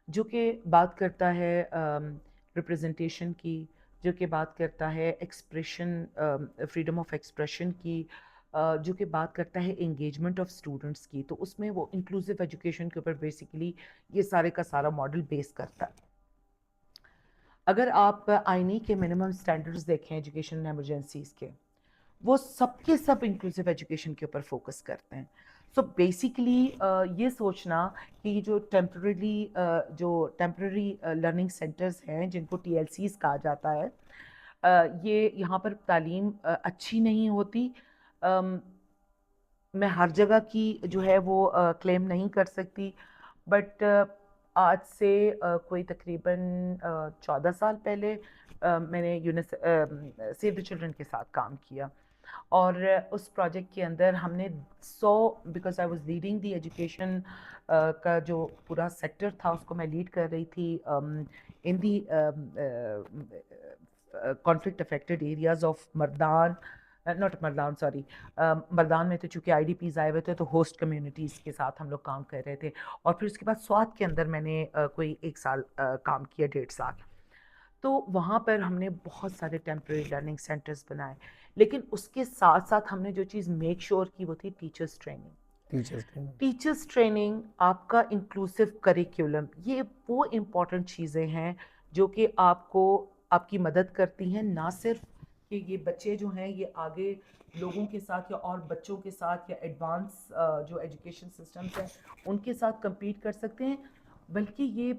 جو کہ بات کرتا ہے ریپرزنٹیشن کی, جو کہ بات کرتا ہے ایکسپریشن, فریڈم آف ایکسپریشن کی, جو کہ بات کرتا ہے انگیجمنٹ آف اسٹوڈنٹس کی. تو اس میں وہ انکلوسیو ایجوکیشن کے اوپر بیسیکلی یہ سارے کا سارا ماڈل بیس کرتا ہے. اگر آپ آئینی کے منیمم اسٹینڈرڈز دیکھیں ایجوکیشن ایمرجنسیز کے, وہ سب کے سب انکلوسیو ایجوکیشن کے اوپر فوکس کرتے ہیں. سو بیسیکلی یہ سوچنا کہ یہ جو ٹیمپرری لرننگ سینٹرز ہیں, جن کو TLCs کہا جاتا ہے, یہ یہاں پر تعلیم اچھی نہیں ہوتی. میں ہر جگہ کی جو ہے وہ کلیم نہیں کر سکتی, بٹ آج سے کوئی تقریباً 14 سال پہلے میں نے سیو دی چلڈرن کے ساتھ کام کیا, اور اس پروجیکٹ کے اندر ہم نے because I was leading the education کا جو پورا سیکٹر تھا, اس کو میں لیڈ کر رہی تھی in the conflict affected areas of Mardan میں تو چونکہ آئی ڈی پیز آئے ہوئے تھے, تو ہوسٹ کمیونٹیز کے ساتھ ہم لوگ کام کر رہے تھے. اور پھر اس کے بعد سوات کے اندر میں نے کوئی 1 سال کام کیا, 1.5 سال. تو وہاں پر ہم نے بہت سارے ٹیمپرری لرننگ سینٹرز بنائے، لیکن اس کے ساتھ ساتھ ہم نے جو چیز میک شور کی وہ تھی ٹیچرز ٹریننگ. ٹیچرز ٹریننگ، آپ کا انکلوسیو کریکولم، یہ وہ امپورٹنٹ چیزیں ہیں جو کہ آپ کو آپ کی مدد کرتی ہیں، نہ صرف کہ یہ بچے جو ہیں یہ آگے لوگوں کے ساتھ یا اور بچوں کے ساتھ یا ایڈوانس جو ایجوکیشن سسٹمز ہیں ان کے ساتھ کمپیٹ کر سکتے ہیں، بلکہ یہ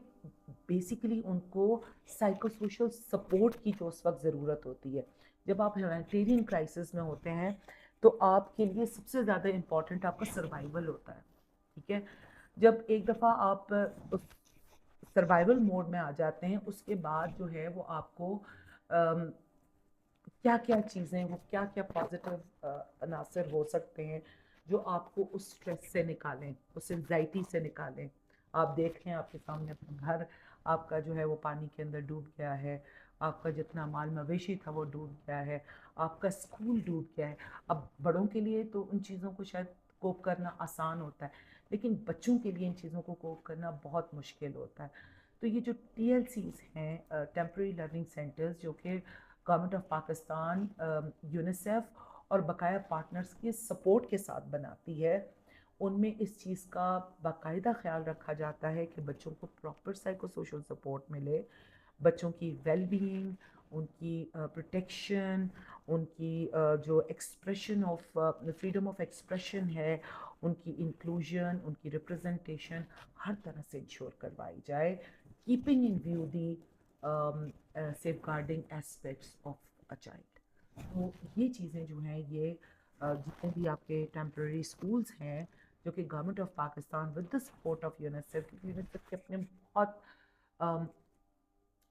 بیسیکلی ان کو سائیکو سوشل سپورٹ کی جو اس وقت ضرورت ہوتی ہے. جب آپ ہیومینٹیرین کرائسس میں ہوتے ہیں تو آپ کے لیے سب سے زیادہ امپورٹنٹ آپ کا سروائیول ہوتا ہے. ٹھیک ہے، جب ایک دفعہ آپ سروائیول موڈ میں آ جاتے ہیں، اس کے بعد جو ہے وہ آپ کو کیا کیا چیزیں، وہ کیا کیا پازیٹیو عناصر ہو سکتے ہیں جو آپ کو اس اسٹریس سے نکالیں، اس انزائٹی سے نکالیں. آپ دیکھیں آپ کے سامنے اپنا گھر آپ کا جو ہے وہ پانی کے اندر ڈوب گیا ہے، آپ کا جتنا مال مویشی تھا وہ ڈوب گیا ہے، آپ کا اسکول ڈوب گیا ہے. اب بڑوں کے لیے تو ان چیزوں کو شاید کوپ کرنا آسان ہوتا ہے، لیکن بچوں کے لیے ان چیزوں کو کوپ کرنا بہت مشکل ہوتا ہے. تو یہ جو ٹی ایل سیز ہیں، ٹیمپرری لرننگ سینٹرز، جو کہ گورنمنٹ آف پاکستان، یونیسیف اور بقایا پارٹنرز کے سپورٹ کے ساتھ بناتی ہے، ان میں اس چیز کا باقاعدہ خیال رکھا جاتا ہے کہ بچوں کو پراپر سائیکو سوشل سپورٹ ملے، بچوں کی ویل بینگ، ان کی پروٹیکشن، ان کی جو expression of freedom of expression ہے، ان کی انکلوژن، ان کی ریپرزنٹیشن ہر طرح سے انشور کروائی جائے، keeping in view the safeguarding aspects of a child. تو یہ چیزیں جو ہیں یہ جتنے بھی آپ کے ٹیمپرری اسکولز ہیں جو کہ government of Pakistan with the support of UNICEF, کیونکہ یونیسیف کے اپنے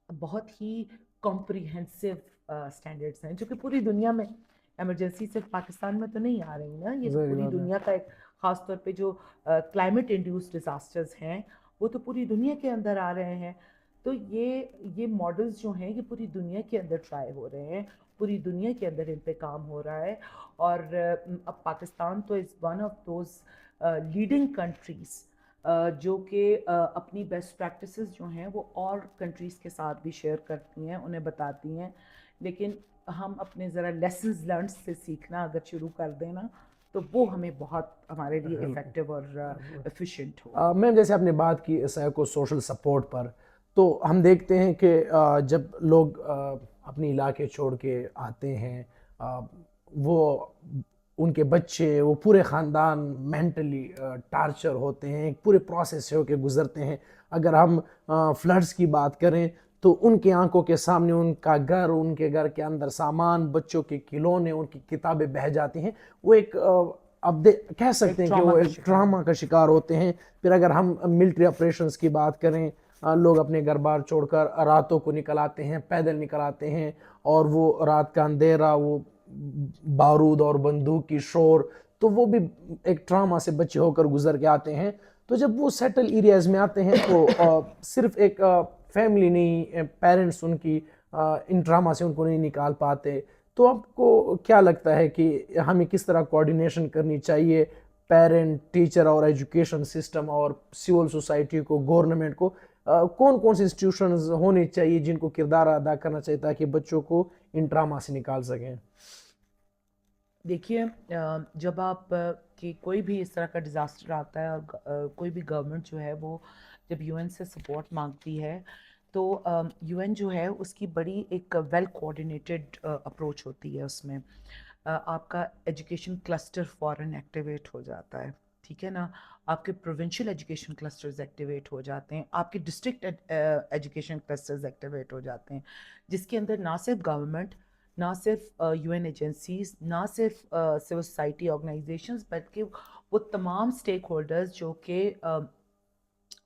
بہت ہی کمپریہنسو اسٹینڈرڈس ہیں جو کہ پوری دنیا میں، ایمرجنسی صرف پاکستان میں تو نہیں آ رہی نا، یہ تو پوری دنیا کا ایک، خاص طور پہ جو کلائمیٹ انڈیوس ڈیزاسٹرز ہیں وہ تو پوری دنیا کے اندر آ رہے ہیں. تو یہ ماڈلز جو ہیں یہ پوری دنیا کے اندر ٹرائی ہو رہے ہیں، پوری دنیا کے اندر ان پہ کام ہو رہا ہے. اور اب پاکستان تو از one of those leading countries جو کہ اپنی بیسٹ پریکٹسز جو ہیں وہ اور کنٹریز کے ساتھ بھی شیئر کرتی ہیں، انہیں بتاتی ہیں. لیکن ہم اپنے ذرا لیسنز لرنڈ سے سیکھنا اگر شروع کر دیں نا تو وہ ہمیں بہت ہمارے لیے افیکٹو اور ایفیشینٹ ہو. میم جیسے آپ نے بات کی سائیکو سوشل سپورٹ پر، تو ہم دیکھتے ہیں کہ جب لوگ اپنے علاقے چھوڑ کے آتے ہیں، وہ ان کے بچے، وہ پورے خاندان مینٹلی ٹارچر ہوتے ہیں، ایک پورے پروسیس سے ہو کے گزرتے ہیں. اگر ہم فلڈز کی بات کریں تو ان کی آنکھوں کے سامنے ان کا گھر، ان کے گھر کے اندر سامان، بچوں کے کھلونے، ان کی کتابیں بہہ جاتی ہیں. وہ ایک اب کہہ سکتے ہیں کہ وہ ایک ٹراما کا شکار ہوتے ہیں. پھر اگر ہم ملٹری آپریشنز کی بات کریں، لوگ اپنے گھر بار چھوڑ کر راتوں کو نکل آتے ہیں، پیدل نکل آتے ہیں، اور وہ رات کا اندھیرا، وہ بارود اور بندوق کی شور، تو وہ بھی ایک ٹراما سے بچے ہو کر گزر کے آتے ہیں. تو جب وہ سیٹل ایریاز میں آتے ہیں تو صرف ایک فیملی نہیں، پیرنٹس ان کی ان ٹراما سے ان کو نہیں نکال پاتے. تو آپ کو کیا لگتا ہے کہ ہمیں کس طرح کوآرڈینیشن کرنی چاہیے، پیرنٹ، ٹیچر اور ایجوکیشن سسٹم اور سول سوسائٹی کو، گورنمنٹ کو، کون کون سی انسٹیٹیوشنز ہونی چاہیے جن کو کردار ادا کرنا چاہیے تاکہ بچوں کو ان ٹراما سے نکال سکیں؟ دیکھیے، جب آپ کہ کوئی بھی اس طرح کا ڈیزاسٹر آتا ہے اور کوئی بھی گورنمنٹ جو ہے وہ جب یو این سے سپورٹ مانگتی ہے تو یو این جو ہے اس کی بڑی ایک ویل کوآرڈینیٹڈ اپروچ ہوتی ہے. اس میں آپ کا ایجوکیشن کلسٹر فوراً ایکٹیویٹ ہو جاتا ہے، ٹھیک ہے نا، آپ کے پروونشل ایجوکیشن کلسٹرز ایکٹیویٹ ہو جاتے ہیں، آپ کے ڈسٹرکٹ ایجوکیشن کلسٹرز ایکٹیویٹ ہو جاتے ہیں، جس کے اندر نہ صرف گورنمنٹ، نہ صرف یو این ایجنسیز، نہ صرف سول سوسائٹی آرگنائزیشنز، بلکہ وہ تمام اسٹیک ہولڈرز جو کہ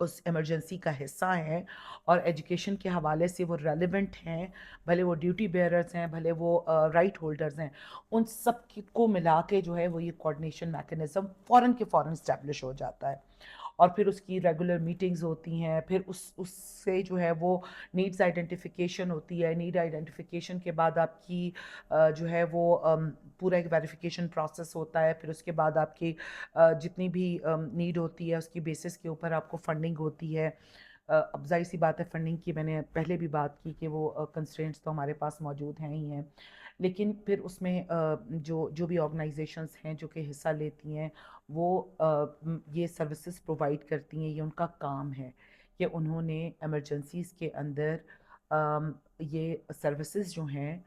اس ایمرجنسی کا حصہ ہیں اور ایجوکیشن کے حوالے سے وہ ریلیونٹ ہیں، بھلے وہ ڈیوٹی بیئررز ہیں، بھلے وہ رائٹ ہولڈرز ہیں، ان سب کو ملا کے جو ہے وہ یہ کوآرڈینیشن میکانزم فوراً کے فوراً اسٹیبلش ہو جاتا ہے. اور پھر اس کی ریگولر میٹنگز ہوتی ہیں، پھر اس سے جو ہے وہ نیڈز آئیڈینٹیفیکیشن ہوتی ہے. نیڈ آئیڈینٹیفیکیشن کے بعد آپ کی جو ہے وہ پورا ایک ویریفیکیشن پروسیس ہوتا ہے. پھر اس کے بعد آپ کی جتنی بھی نیڈ ہوتی ہے اس کی بیسس کے اوپر آپ کو فنڈنگ ہوتی ہے. اب ظاہر سی بات ہے فنڈنگ کی میں نے پہلے بھی بات کی کہ وہ کنسٹرینٹس تو ہمارے پاس موجود ہیں ہی ہیں، لیکن پھر اس میں جو بھی آرگنائزیشنس ہیں جو کہ حصہ لیتی ہیں وہ یہ سروسز پرووائڈ کرتی ہیں، یہ ان کا کام ہے کہ انہوں نے ایمرجنسیز کے اندر یہ سروسز جو ہیں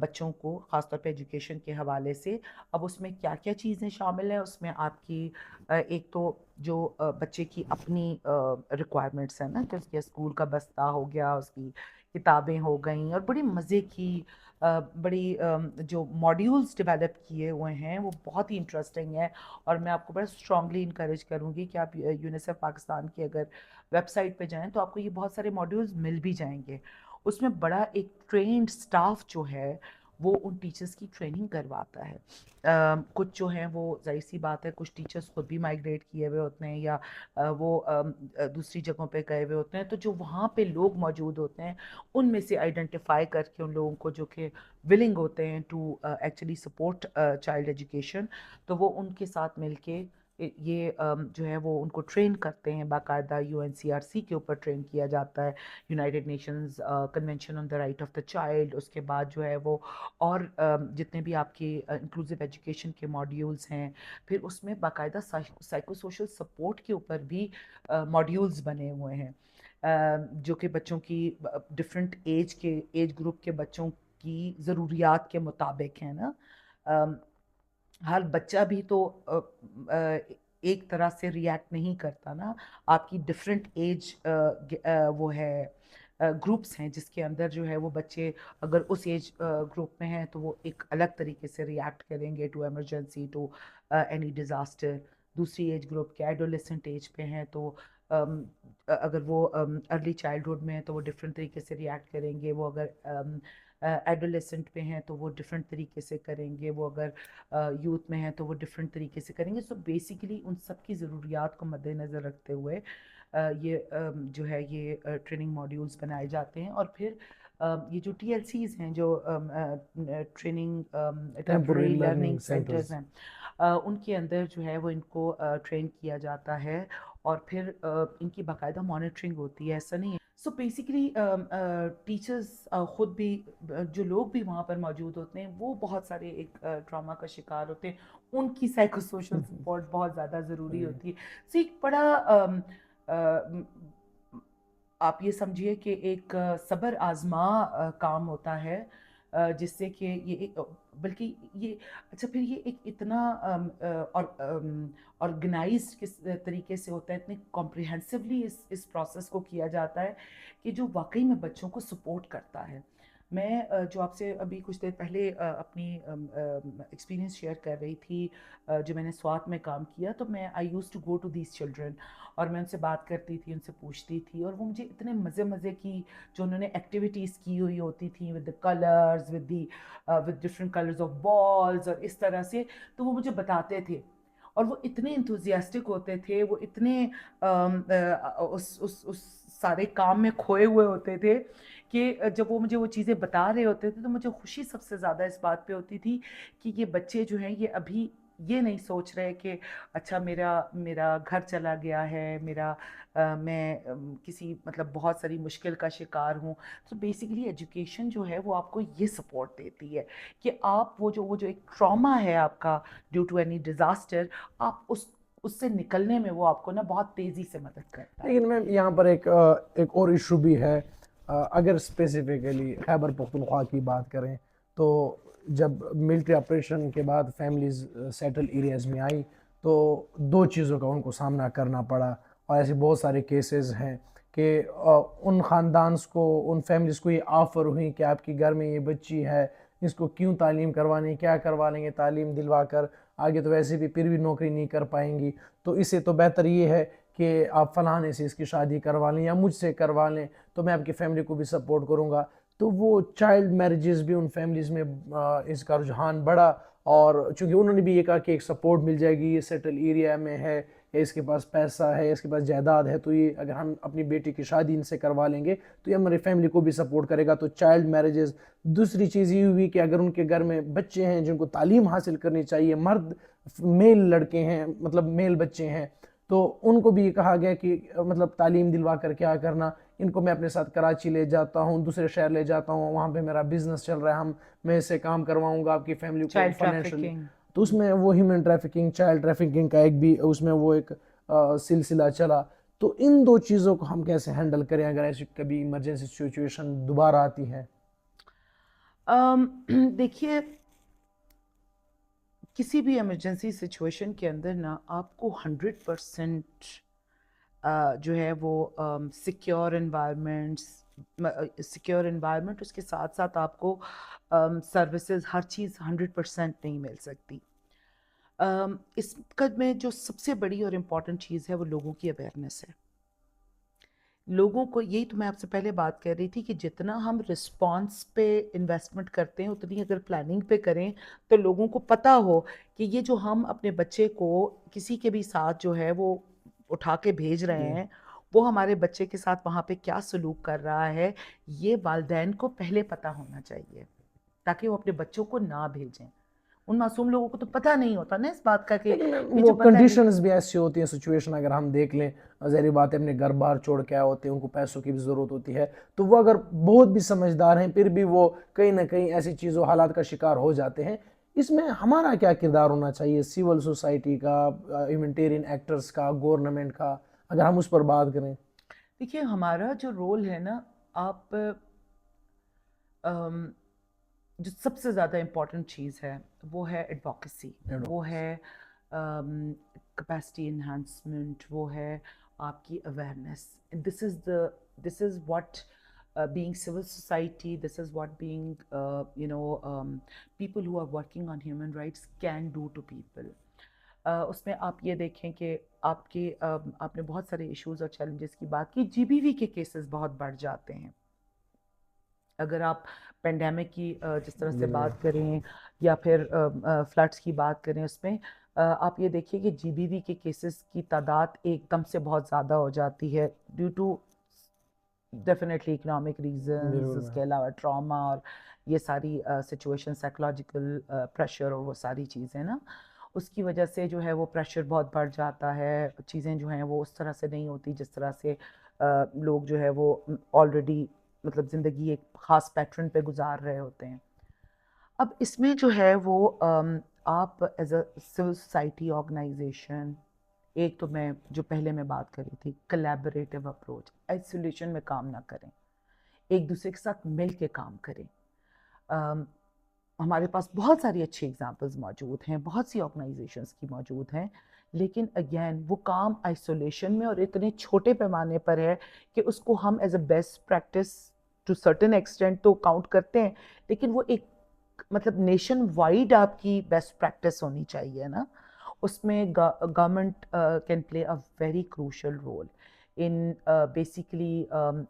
بچوں کو خاص طور پہ ایجوکیشن کے حوالے سے، اب اس میں کیا کیا چیزیں شامل ہیں، اس میں آپ کی ایک تو جو بچے کی اپنی ریکوائرمنٹس ہیں نا، کہ اس کے اسکول کا بستہ ہو گیا، اس کی کتابیں ہو گئیں، اور بڑی مزے کی بڑی جو ماڈیولز ڈیولپ کیے ہوئے ہیں وہ بہت ہی انٹرسٹنگ ہے، اور میں آپ کو بڑا اسٹرانگلی انکریج کروں گی کہ آپ یونیسیف پاکستان کی اگر ویب سائٹ پہ جائیں تو آپ کو یہ بہت سارے ماڈیولز مل بھی جائیں گے. اس میں بڑا ایک ٹرینڈ سٹاف جو ہے وہ ان ٹیچرز کی ٹریننگ کرواتا ہے. کچھ جو ہیں وہ ظاہر سی بات ہے کچھ ٹیچرز خود بھی مائگریٹ کیے ہوئے ہوتے ہیں یا وہ دوسری جگہوں پہ گئے ہوئے ہوتے ہیں، تو جو وہاں پہ لوگ موجود ہوتے ہیں ان میں سے آئیڈینٹیفائی کر کے ان لوگوں کو جو کہ ولنگ ہوتے ہیں to actually support child education, تو وہ ان کے ساتھ مل کے یہ جو ہے وہ ان کو ٹرین کرتے ہیں. باقاعدہ UNCRC کے اوپر ٹرین کیا جاتا ہے، United Nations convention on the right of the child. اس کے بعد جو ہے وہ اور جتنے بھی آپ کے انکلوسیو ایجوکیشن کے ماڈیولز ہیں، پھر اس میں باقاعدہ سائیکو سوشل سپورٹ کے اوپر بھی ماڈیولز بنے ہوئے ہیں جو کہ بچوں کی ڈفرینٹ ایج گروپ کے بچوں کی ضروریات کے مطابق ہیں نا. ہر بچہ بھی تو ایک طرح سے ریئیکٹ نہیں کرتا نا، آپ کی ڈفرینٹ ایج وہ ہے گروپس ہیں جس کے اندر جو ہے وہ بچے اگر اس ایج گروپ میں ہیں تو وہ ایک الگ طریقے سے ریئیکٹ کریں گے to emergency, to any disaster. دوسری ایج گروپ کے ایڈولیسنٹ ایج پہ ہیں تو اگر وہ ارلی چائلڈہڈ میں ہیں تو وہ ڈفرینٹ طریقے سے ریئیکٹ کریں گے، وہ اگر ایڈولیسنٹ پہ ہیں تو وہ ڈفرینٹ طریقے سے کریں گے، وہ اگر یوتھ میں ہیں تو وہ ڈفرینٹ طریقے سے کریں گے. سو بیسیکلی ان سب کی ضروریات کو مد نظر رکھتے ہوئے یہ جو ہے یہ ٹریننگ ماڈیولز بنائے جاتے ہیں. اور پھر یہ جو TLCs ہیں جو ٹریننگ ٹیمپرری لرننگ سینٹرز ہیں ان کے اندر جو ہے وہ ان کو ٹرین کیا جاتا ہے اور پھر ان کی باقاعدہ مانیٹرنگ ہوتی ہے. ایسا نہیں ہے. سو بیسیکلی ٹیچرز خود بھی جو لوگ بھی وہاں پر موجود ہوتے ہیں وہ بہت سارے ایک ٹراما کا شکار ہوتے ہیں، ان کی سائیکو سوشل سپورٹ بہت زیادہ ضروری ہوتی ہے. سو ایک بڑا آپ یہ سمجھیے کہ ایک صبر آزما کام ہوتا ہے جس سے کہ یہ بلکہ یہ اچھا پھر یہ ایک اتنا آرگنائزڈ کس طریقے سے ہوتا ہے، اتنے کمپریہنسولی اس پروسیس کو کیا جاتا ہے کہ جو واقعی میں بچوں کو سپورٹ کرتا ہے. میں جو آپ سے ابھی کچھ دیر پہلے اپنی ایکسپیرینس شیئر کر رہی تھی جو میں نے سوات میں کام کیا، تو میں I use to go to these children اور میں ان سے بات کرتی تھی، ان سے پوچھتی تھی، اور وہ مجھے اتنے مزے کی جو انہوں نے ایکٹیویٹیز کی ہوئی ہوتی تھیں with the colours with different colours of balls اور اس طرح سے، تو وہ مجھے بتاتے تھے اور وہ اتنے انتھوزیاسٹک ہوتے تھے، وہ اتنے اس سارے کام میں کھوئے ہوئے ہوتے تھے کہ جب وہ مجھے وہ چیزیں بتا رہے ہوتے تھے تو مجھے خوشی سب سے زیادہ اس بات پہ ہوتی تھی کہ یہ بچے جو ہیں یہ ابھی یہ نہیں سوچ رہے کہ اچھا میرا گھر چلا گیا ہے، میں کسی مطلب بہت ساری مشکل کا شکار ہوں. تو بیسیکلی ایجوکیشن جو ہے وہ آپ کو یہ سپورٹ دیتی ہے کہ آپ وہ جو ایک ٹراما ہے آپ کا ڈیو ٹو اینی ڈیزاسٹر، آپ اس سے نکلنے میں وہ آپ کو نا بہت تیزی سے مدد کرتا ہے. لیکن میم یہاں پر ایک اور ایشو بھی ہے. اگر اسپیسیفکلی خیبر پختونخوا کی بات کریں تو جب ملٹری آپریشن کے بعد فیملیز سیٹل ایریاز میں آئی تو دو چیزوں کا ان کو سامنا کرنا پڑا، اور ایسے بہت سارے کیسز ہیں کہ ان خاندانز کو، ان فیملیز کو یہ آفر ہوئی کہ آپ کے گھر میں یہ بچی ہے، اس کو کیوں تعلیم کروانی، کیا کروا لیں گے تعلیم دلوا کر، آگے تو ویسے بھی پھر بھی نوکری نہیں کر پائیں گی، تو اسے تو بہتر یہ ہے کہ آپ فلانے سے اس کی شادی کروا لیں یا مجھ سے کروا لیں تو میں آپ کی فیملی کو بھی سپورٹ کروں گا. تو وہ چائلڈ میرجز بھی ان فیملیز میں اس کا رجحان بڑھا، اور چونکہ انہوں نے بھی یہ کہا کہ ایک سپورٹ مل جائے گی، یہ سیٹل ایریا میں ہے، اس کے پاس پیسہ ہے، اس کے پاس جائیداد ہے، تو یہ اگر ہم اپنی بیٹی کی شادی ان سے کروا لیں گے تو یہ ہماری فیملی کو بھی سپورٹ کرے گا. تو چائلڈ میرجز. دوسری چیز یہ ہوئی کہ اگر ان کے گھر میں بچے ہیں جن کو تعلیم حاصل کرنی چاہیے، مرد میل لڑکے ہیں، مطلب میل بچے ہیں، تو ان کو بھی کہا گیا کہ مطلب تعلیم دلوا کر کیا کرنا، ان کو میں اپنے ساتھ کراچی لے جاتا ہوں، دوسرے شہر لے جاتا ہوں، وہاں پہ میرا بزنس چل رہا ہے، میں اس سے کام کرواؤں گا آپ کی فیملی کو چائلڈ فائنینشلی. ٹریفکنگ. تو اس میں وہ ہیومن ٹریفکنگ، چائلڈ ٹریفکنگ کا ایک بھی اس میں وہ ایک سلسلہ چلا. تو ان دو چیزوں کو ہم کیسے ہینڈل کریں اگر ایسی کبھی ایمرجنسی سچویشن دوبارہ آتی ہے؟ دیکھیے کسی بھی ایمرجنسی سچویشن کے اندر نا آپ کو 100% جو ہے وہ سیکیور انوائرمنٹ، اس کے ساتھ ساتھ آپ کو سروسز، ہر چیز 100% نہیں مل سکتی. اس میں جو سب سے بڑی اور امپورٹنٹ چیز ہے وہ لوگوں کی اویئرنیس ہے. لوگوں کو، یہی تو میں آپ سے پہلے بات کر رہی تھی کہ جتنا ہم رسپانس پہ انویسٹمنٹ کرتے ہیں اتنی اگر پلاننگ پہ کریں تو لوگوں کو پتہ ہو کہ یہ جو ہم اپنے بچے کو کسی کے بھی ساتھ جو ہے وہ اٹھا کے بھیج رہے ہیں وہ ہمارے بچے کے ساتھ وہاں پہ کیا سلوک کر رہا ہے، یہ والدین کو پہلے پتہ ہونا چاہیے تاکہ وہ اپنے بچوں کو نہ بھیجیں. ان معصوم لوگوں کو تو پتہ نہیں ہوتا نا اس بات کا کہ یہ وہ جو بندہ کنڈیشنز بھی ایسی ہوتی ہیں، سچویشن اگر ہم دیکھ لیں، ظاہری بات ہے اپنے گھر بار چھوڑ کے آئے ہوتے ہیں، ان کو پیسوں کی بھی ضرورت ہوتی ہے، تو وہ اگر بہت بھی سمجھدار ہیں پھر بھی وہ کہیں نہ کہیں ایسی چیزوں حالات کا شکار ہو جاتے ہیں. اس میں ہمارا کیا کردار ہونا چاہیے، سول سوسائٹی کا، ہیومینٹیرین ایکٹرز کا، گورنمنٹ کا، اگر ہم اس پر بات کریں؟ دیکھیے ہمارا جو رول ہے نا، آپ جو سب سے زیادہ امپورٹنٹ چیز ہے وہ ہے ایڈوکیسی، وہ ہے کیپیسٹی انہانسمنٹ، وہ ہے آپ کی awareness. This is what being civil society, this is what being people who are working on human rights can do to people. اس میں آپ یہ دیکھیں کہ آپ نے بہت سارے ایشوز اور چیلنجز کی بات کی. جی بی وی کے کیسز بہت بڑھ جاتے ہیں. اگر آپ پینڈیمک کی جس طرح سے بات کریں یا پھر فلڈس کی بات کریں، اس میں آپ یہ دیکھیے کہ جی بی وی کے کیسز کی تعداد ایک دم سے بہت زیادہ ہو جاتی ہے due to definitely economic reasons, اس کے علاوہ ٹراما اور یہ ساری سچویشن، سائیکولوجیکل پریشر اور وہ ساری چیزیں نا، اس کی وجہ سے جو ہے وہ پریشر بہت بڑھ جاتا ہے. چیزیں جو ہیں وہ اس طرح سے نہیں ہوتی جس طرح سے لوگ جو ہے وہ آلریڈی مطلب زندگی ایک خاص پیٹرن پہ گزار رہے ہوتے ہیں. اب اس میں جو ہے وہ آپ as a civil society organisation, ایک تو میں جو پہلے میں بات کر رہی تھی کلیبریٹو اپروچ، آئسولیشن میں کام نہ کریں، ایک دوسرے کے ساتھ مل کے کام کریں. ہمارے پاس بہت ساری اچھی ایگزامپلز موجود ہیں، بہت سی آرگنائزیشنز کی موجود ہیں، لیکن اگین وہ کام آئسولیشن میں اور اتنے چھوٹے پیمانے پر ہے کہ اس کو ہم as a best practice to certain extent تو کاؤنٹ کرتے ہیں، لیکن وہ ایک مطلب نیشن وائڈ آپ کی بیسٹ پریکٹس ہونی چاہیے نا. اس میں government can play a very crucial role in basically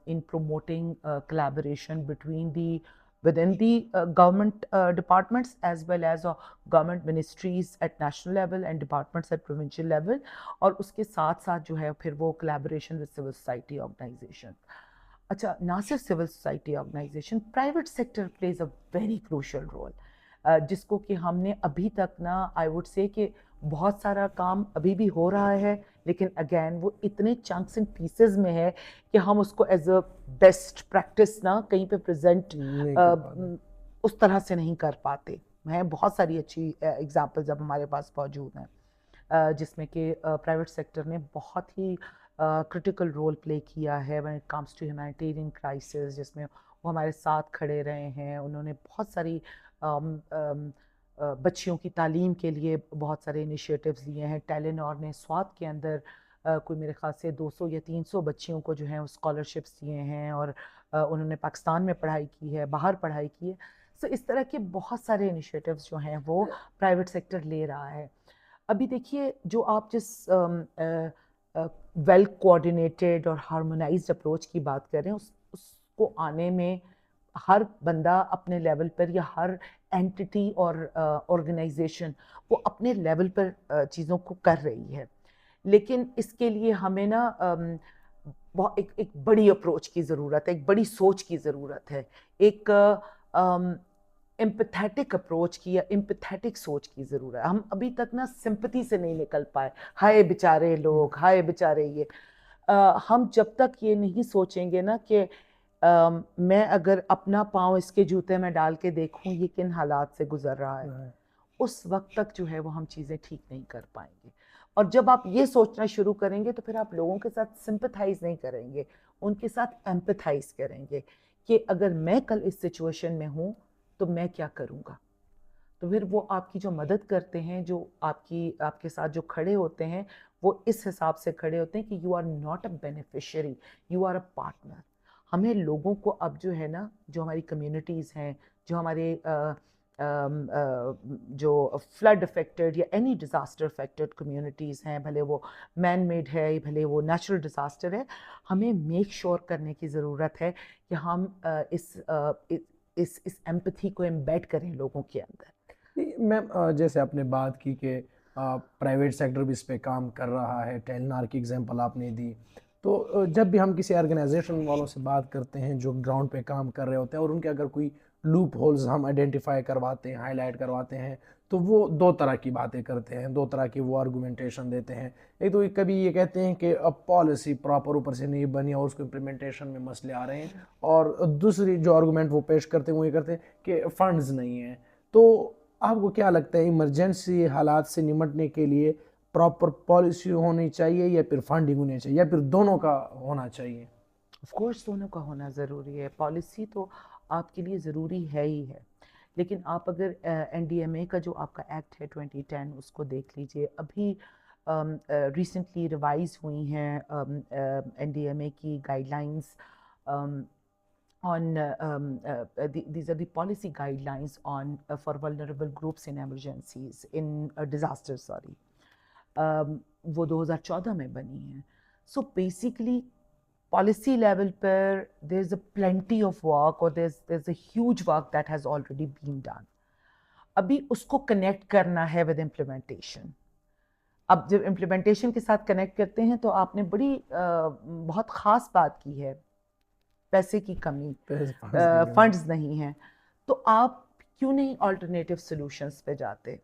in promoting collaboration within the government departments as well as government ministries at national level and departments at provincial level. اور اس کے ساتھ ساتھ جو ہے پھر وہ collaboration with civil society organization. اچھا، نہ صرف civil society organization، private sector plays a very crucial role. جس کو کہ ہم نے ابھی تک نا آئی ووڈ سے کہ بہت سارا کام ابھی بھی ہو رہا ہے، لیکن اگین وہ اتنے چنکس اینڈ پیسز میں ہے کہ ہم اس کو ایز اے بیسٹ پریکٹس نا کہیں پہ پریزنٹ اس طرح سے نہیں کر پاتے ہیں. بہت ساری اچھی ایگزامپلز اب ہمارے پاس موجود ہیں جس میں کہ پرائیویٹ سیکٹر نے بہت ہی کرٹیکل رول پلے کیا ہے when it comes to humanitarian crisis، جس میں وہ ہمارے ساتھ کھڑے رہے ہیں. انہوں نے بہت ساری بچیوں کی تعلیم کے لیے بہت سارے انیشیٹیوز لیے ہیں. ٹیلینور نے سوات کے اندر کوئی میرے خیال سے 200 یا 300 بچیوں کو جو ہیں اسکالرشپس دیے ہیں اور انہوں نے پاکستان میں پڑھائی کی ہے، باہر پڑھائی کی ہے. سو اس طرح کے بہت سارے انیشیٹیوز جو ہیں وہ پرائیویٹ سیکٹر لے رہا ہے. ابھی دیکھیے جو آپ جس ویل کوآرڈینیٹڈ اور ہارمونائزڈ اپروچ کی بات کر رہے ہیں، اس کو آنے میں ہر بندہ اپنے لیول پر یا ہر اینٹی اور آرگنائزیشن وہ اپنے لیول پر چیزوں کو کر رہی ہے، لیکن اس کے لیے ہمیں نا ایک بڑی اپروچ کی ضرورت ہے، ایک بڑی سوچ کی ضرورت ہے. ایک امپتھیٹک اپروچ کی یا امپتھیٹک سوچ کی ضرورت ہے. ہم ابھی تک نا سمپتی سے نہیں نکل پائے, ہائے بیچارے لوگ, ہائے بیچارے یہ. ہم جب تک یہ نہیں سوچیں گے نا کہ میں اگر اپنا پاؤں اس کے جوتے میں ڈال کے دیکھوں یہ کن حالات سے گزر رہا ہے, اس وقت تک جو ہے وہ ہم چیزیں ٹھیک نہیں کر پائیں گے. اور جب آپ یہ سوچنا شروع کریں گے تو پھر آپ لوگوں کے ساتھ سمپتھائز نہیں کریں گے, ان کے ساتھ ایمپتھائز کریں گے کہ اگر میں کل اس سچویشن میں ہوں تو میں کیا کروں گا. تو پھر وہ آپ کی جو مدد کرتے ہیں, جو آپ کے ساتھ جو کھڑے ہوتے ہیں, وہ اس حساب سے کھڑے ہوتے ہیں کہ you are not a beneficiary, you are a partner. ہمیں لوگوں کو اب جو ہے نا, جو ہماری کمیونٹیز ہیں, جو ہمارے جو فلڈ افیکٹڈ یا اینی ڈیزاسٹر افیکٹڈ کمیونٹیز ہیں, بھلے وہ مین میڈ ہے بھلے وہ نیچرل ڈیزاسٹر ہے, ہمیں میک شور کرنے کی ضرورت ہے کہ ہم اس ایمپتھی کو امبیڈ کریں لوگوں کے اندر. میم جیسے آپ نے بات کی کہ پرائیویٹ سیکٹر بھی اس پہ کام کر رہا ہے, ٹیلنار کی اگزامپل آپ نے دی, تو جب بھی ہم کسی آرگنائزیشن والوں سے بات کرتے ہیں جو گراؤنڈ پہ کام کر رہے ہوتے ہیں اور ان کے اگر کوئی لوپ ہولز ہم آئیڈینٹیفائی کرواتے ہیں, ہائی لائٹ کرواتے ہیں, تو وہ دو طرح کی باتیں کرتے ہیں, دو طرح کی وہ آرگومنٹیشن دیتے ہیں. ایک تو کبھی یہ کہتے ہیں کہ اب پالیسی پراپر اوپر سے نہیں بنی اور اس کو امپلیمنٹیشن میں مسئلے آ رہے ہیں, اور دوسری جو آرگومنٹ وہ پیش کرتے ہیں وہ یہ کرتے ہیں کہ فنڈز نہیں ہیں. تو آپ کو کیا لگتا ہے ایمرجنسی حالات سے نمٹنے کے لیے پراپر پالیسی ہونی چاہیے یا پھر فنڈنگ ہونی چاہیے یا پھر دونوں کا ہونا چاہیے؟ آف کورس دونوں کا ہونا ضروری ہے. پالیسی تو آپ کے لیے ضروری ہے ہی ہے, لیکن آپ اگر این ڈی ایم اے کا جو آپ کا ایکٹ ہے 2010 اس کو دیکھ لیجئے, ابھی ریسنٹلی ریوائز ہوئی ہیں این ڈی ایم اے کی guide lines on these are the policy guidelines on for vulnerable groups in emergencies in disasters, sorry. وہ 2014 میں بنی ہیں. So basically policy level per there is a plenty of work or there's a huge work that has already been done. ابھی اس کو connect کرنا ہے with implementation. اب جب امپلیمنٹیشن کے ساتھ کنیکٹ کرتے ہیں تو آپ نے بڑی بہت خاص بات کی ہے, پیسے کی کمی, فنڈز نہیں ہیں, تو آپ کیوں نہیں آلٹرنیٹیو سلوشنز پہ جاتے.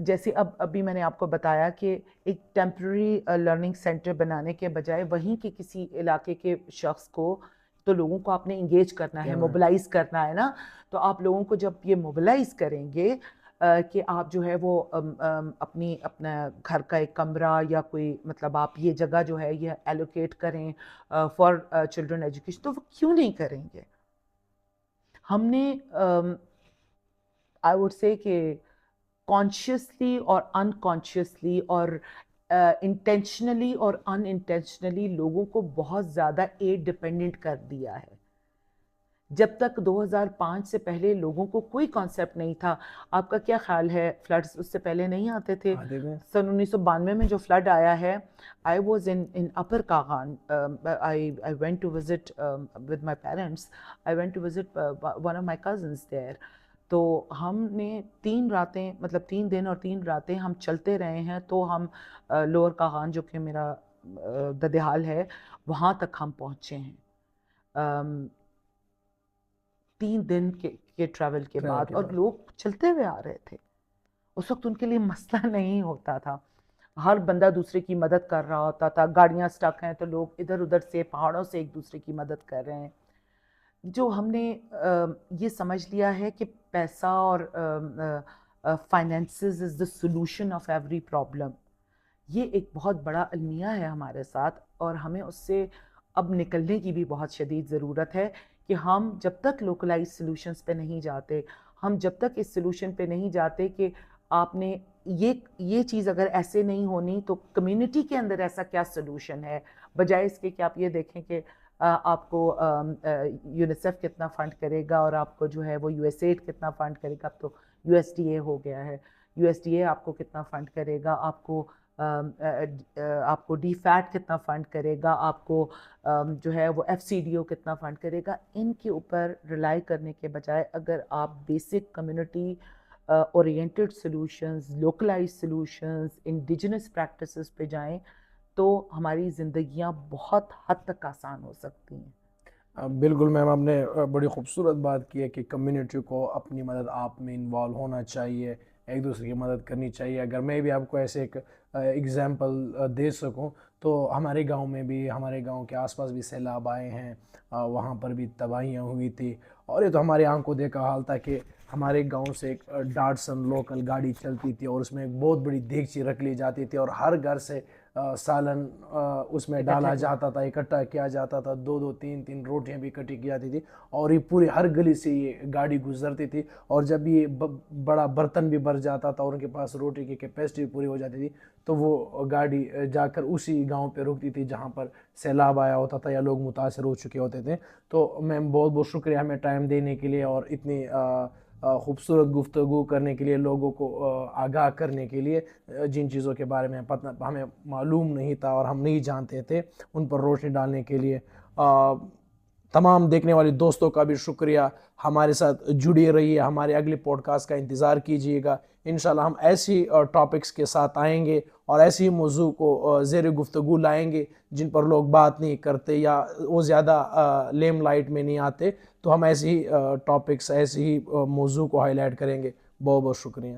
جیسے ابھی میں نے آپ کو بتایا کہ ایک ٹیمپرری لرننگ سینٹر بنانے کے بجائے وہیں کے کسی علاقے کے شخص کو, تو لوگوں کو آپ نے انگیج کرنا ہے, موبلائز کرنا ہے نا. تو آپ لوگوں کو جب یہ موبلائز کریں گے کہ آپ جو ہے وہ اپنا گھر کا ایک کمرہ یا کوئی مطلب آپ یہ جگہ جو ہے یہ ایلوکیٹ کریں فار چلڈرن ایجوکیشن, تو وہ کیوں نہیں کریں گے. ہم نے آئی ووڈ سے کہ کانشیسلی اور انکانشیسلی اور انٹینشنلی اور ان انٹینشنلی لوگوں کو بہت زیادہ ایڈ ڈپینڈنٹ کر دیا ہے. جب تک 2005 سے پہلے لوگوں کو کوئی کانسیپٹ نہیں تھا. آپ کا کیا خیال ہے فلڈز اس سے پہلے نہیں آتے تھے؟ سن 1992 میں جو فلڈ آیا ہے, I was in Upper Kagan. I went to visit with my parents. I went to visit one of my cousins there. تو ہم نے 3 راتیں مطلب 3 دن اور 3 راتیں ہم چلتے رہے ہیں, تو ہم لوور کاغان جو کہ میرا ددیال ہے وہاں تک ہم پہنچے ہیں 3 دن کے ٹریول کے بعد, اور لوگ چلتے ہوئے آ رہے تھے. اس وقت ان کے لیے مسئلہ نہیں ہوتا تھا, ہر بندہ دوسرے کی مدد کر رہا ہوتا تھا. گاڑیاں سٹک ہیں تو لوگ ادھر ادھر سے پہاڑوں سے ایک دوسرے کی مدد کر رہے ہیں. جو ہم نے یہ سمجھ لیا ہے کہ پیسہ اور finances is the solution of every problem, یہ ایک بہت بڑا المیہ ہے ہمارے ساتھ, اور ہمیں اس سے اب نکلنے کی بھی بہت شدید ضرورت ہے کہ ہم جب تک لوکلائز سلوشنز پہ نہیں جاتے, ہم جب تک اس سلوشن پہ نہیں جاتے کہ آپ نے یہ چیز اگر ایسے نہیں ہونی تو کمیونٹی کے اندر ایسا کیا سلوشن ہے, بجائے اس کے کہ آپ یہ دیکھیں کہ آپ کو یونیسیف کتنا فنڈ کرے گا اور آپ کو جو ہے وہ یو ایس ایڈ کتنا فنڈ کرے گا. اب تو یو ایس ڈی اے ہو گیا ہے, یو ایس ڈی اے آپ کو کتنا فنڈ کرے گا, آپ کو ڈی فیٹ کتنا فنڈ کرے گا, آپ کو جو ہے وہ ایف سی ڈی او کتنا فنڈ کرے گا. ان کے اوپر ریلائی کرنے کے بجائے اگر آپ basic community oriented solutions, localise solutions, indigenous practices پہ جائیں تو ہماری زندگیاں بہت حد تک آسان ہو سکتی ہیں. بالکل میم، آپ نے بڑی خوبصورت بات کی ہے کہ کمیونٹی کو اپنی مدد آپ میں انوالو ہونا چاہیے، ایک دوسرے کی مدد کرنی چاہیے. اگر میں بھی آپ کو ایسے ایک اگزامپل دے سکوں تو ہمارے گاؤں میں بھی، ہمارے گاؤں کے آس پاس بھی سیلاب آئے ہیں، وہاں پر بھی تباہیاں ہوئی تھی. اور یہ تو ہمارے آنکھ کو دیکھا حال تھا کہ ہمارے گاؤں سے ایک ڈاٹسن لوکل گاڑی چلتی تھی اور اس میں ایک بہت بڑی دیگچی رکھ لی جاتی تھی اور ہر گھر سے سالن اس میں اکٹھا ڈالا کیا. جاتا تھا، اکٹھا کیا جاتا تھا. دو دو تین تین روٹیاں بھی اکٹھی کی جاتی تھی اور یہ پوری ہر گلی سے یہ گاڑی گزرتی تھی. اور جب یہ بڑا برتن بھی بھر جاتا تھا اور ان کے پاس روٹی کی کیپیسٹی پوری ہو جاتی تھی تو وہ گاڑی جا کر اسی گاؤں پہ رکتی تھی جہاں پر سیلاب آیا ہوتا تھا یا لوگ متاثر ہو چکے ہوتے تھے. تو میم بہت بہت شکریہ ہمیں ٹائم دینے کے لیے اور اتنی خوبصورت گفتگو کرنے کے لیے، لوگوں کو آگاہ کرنے کے لیے. جن چیزوں کے بارے میں ہمیں معلوم نہیں تھا اور ہم نہیں جانتے تھے ان پر روشنی ڈالنے کے لیے. تمام دیکھنے والے دوستوں کا بھی شکریہ. ہمارے ساتھ جڑی رہیے، ہمارے اگلے پوڈ کاسٹ کا انتظار کیجیے گا. انشاءاللہ ہم ایسی ٹاپکس کے ساتھ آئیں گے اور ایسی موضوع کو زیر گفتگو لائیں گے جن پر لوگ بات نہیں کرتے یا وہ زیادہ لیم لائٹ میں نہیں آتے. تو ہم ایسی ہی ٹاپکس، ایسی ہی موضوع کو ہائی لائٹ کریں گے. بہت بہت شکریہ.